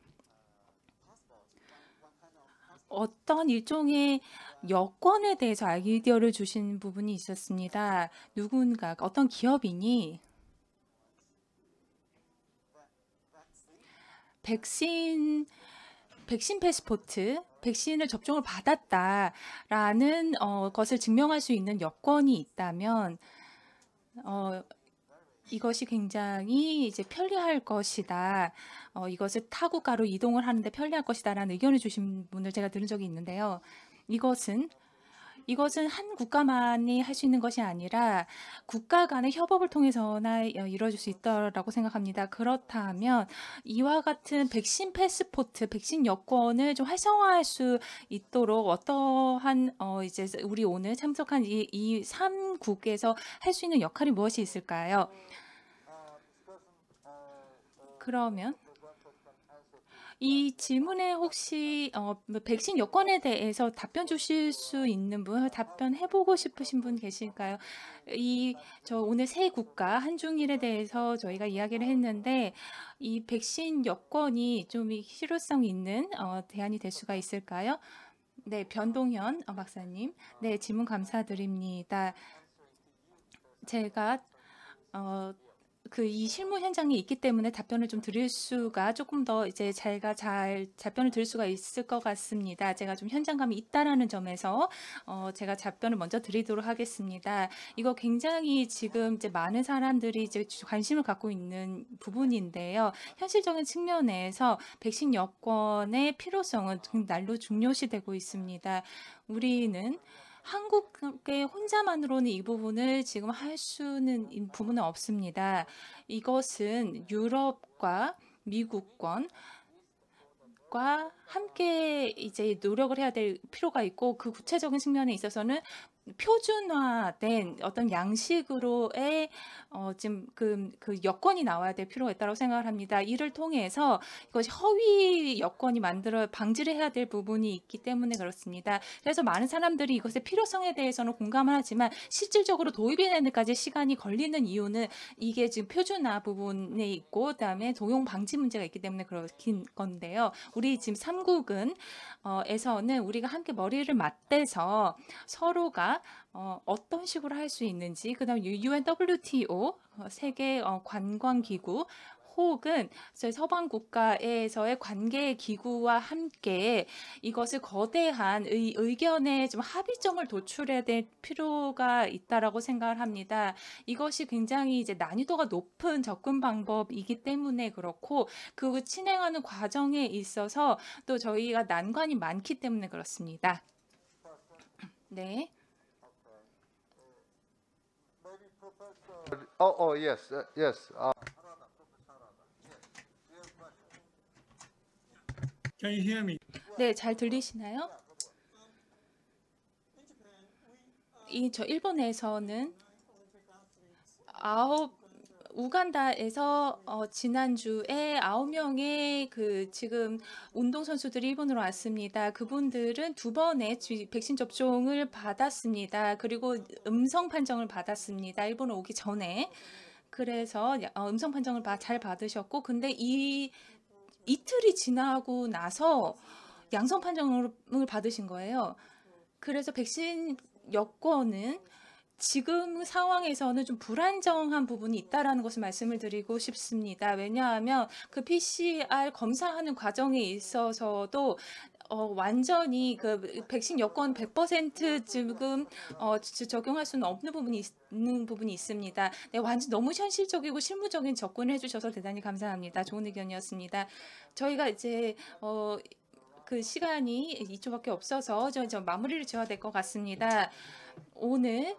어떤 일종의 여권에 대해서 아이디어를 주신 부분이 있었습니다. 누군가가 어떤 기업인이 백신 패스포트, 백신을 접종을 받았다라는 것을 증명할 수 있는 여권이 있다면 이것이 굉장히 이제 편리할 것이다. 이것을 타국가로 이동을 하는데 편리할 것이다라는 의견을 주신 분을 제가 들은 적이 있는데요. 이것은 한 국가만이 할 수 있는 것이 아니라 국가 간의 협업을 통해서나 이루어질 수 있다고 생각합니다. 그렇다면 이와 같은 백신 패스포트, 백신 여권을 좀 활성화할 수 있도록 어떠한 이제 우리 오늘 참석한 이 3국에서 할 수 있는 역할이 무엇이 있을까요? 그러면 이 질문에 혹시 백신 여권에 대해서 답변 주실 수 있는 분, 답변해보고 싶으신 분 계실까요? 저 오늘 세 국가 한중일에 대해서 저희가 이야기를 했는데 이 백신 여권이 좀 실효성 있는 대안이 될 수가 있을까요? 네, 변동현 박사님. 네, 질문 감사드립니다. 제가 이 실무 현장에 있기 때문에 답변을 좀 드릴 수가 조금 더 이제 제가 잘 답변을 드릴 수가 있을 것 같습니다. 제가 좀 현장감이 있다라는 점에서 제가 답변을 먼저 드리도록 하겠습니다. 이거 굉장히 지금 이제 많은 사람들이 이제 관심을 갖고 있는 부분인데요. 현실적인 측면에서 백신 여권의 필요성은 날로 중요시되고 있습니다. 우리는 한국의 혼자만으로는 이 부분을 지금 할 수는 부분은 없습니다. 이것은 유럽과 미국권과 함께 이제 노력을 해야 될 필요가 있고 그 구체적인 측면에 있어서는 표준화된 어떤 양식으로의 지금 그 여건이 나와야 될 필요가 있다고 생각을 합니다. 이를 통해서 이것이 허위 여건이 방지를 해야 될 부분이 있기 때문에 그렇습니다. 그래서 많은 사람들이 이것의 필요성에 대해서는 공감을 하지만 실질적으로 도입되는 데까지 시간이 걸리는 이유는 이게 지금 표준화 부분에 있고 그다음에 도용 방지 문제가 있기 때문에 그렇긴 건데요. 우리 지금 3국은 에서는 우리가 함께 머리를 맞대서 서로가 어떤 식으로 할 수 있는지, 그다음 UNWTO 세계 관광기구 혹은 저희 서방 국가에서의 관계 기구와 함께 이것을 거대한 의견의 좀 합의점을 도출해야 될 필요가 있다라고 생각을 합니다. 이것이 굉장히 이제 난이도가 높은 접근 방법이기 때문에 그렇고 그 진행하는 과정에 있어서 또 저희가 난관이 많기 때문에 그렇습니다. 네. Yes, yes. Can you hear me? 네, 잘 들리시나요? 저 일본에서는 우간다에서 지난주에 9명의 그 지금 운동선수들이 일본으로 왔습니다. 그분들은 2번의 백신 접종을 받았습니다. 그리고 음성 판정을 받았습니다. 일본에 오기 전에. 그래서 음성 판정을 잘 받으셨고, 근데 이틀이 지나고 나서 양성 판정을 받으신 거예요. 그래서 백신 여권은 지금 상황에서는 좀 불안정한 부분이 있다라는 것을 말씀을 드리고 싶습니다. 왜냐하면 그 PCR 검사하는 과정에 있어서도 완전히 그 백신 여권 100% 지금 적용할 수는 없는 부분이 있습니다. 네, 완전 너무 현실적이고 실무적인 접근을 해주셔서 대단히 감사합니다. 좋은 의견이었습니다. 저희가 이제 그 시간이 2초밖에 없어서 저 마무리를 지어야 될 것 같습니다. 오늘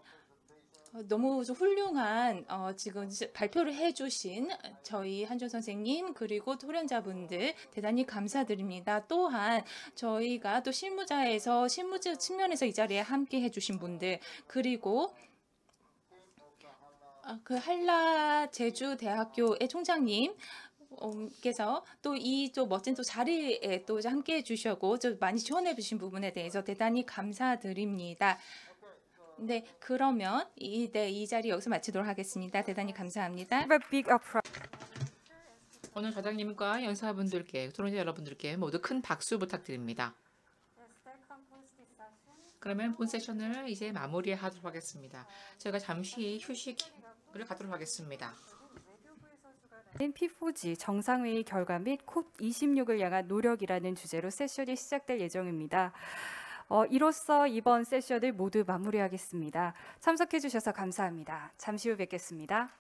너무 훌륭한 지금 발표를 해주신 저희 한준 선생님 그리고 토론자분들 대단히 감사드립니다. 또한 저희가 또 실무자에서 실무자 측면에서 이 자리에 함께 해주신 분들 그리고 그 한라 제주대학교의 총장님 께서 또 이 또 멋진 또 자리에 또 함께 해주셨고 좀 많이 지원해 주신 부분에 대해서 대단히 감사드립니다. 네, 그러면 이 자리 여기서 마치도록 하겠습니다. 대단히 감사합니다. Give a big applause. 오늘 과장님과 연사분들께, 토론자 여러분들께 모두 큰 박수 부탁드립니다. 그러면 본 세션을 이제 마무리하도록 하겠습니다. 저희가 잠시 휴식을 갖도록 하겠습니다. P4G 정상회의 결과 및 COP26을 향한 노력이라는 주제로 세션이 시작될 예정입니다. 이로써 이번 세션을 모두 마무리하겠습니다. 참석해 주셔서 감사합니다. 잠시 후 뵙겠습니다.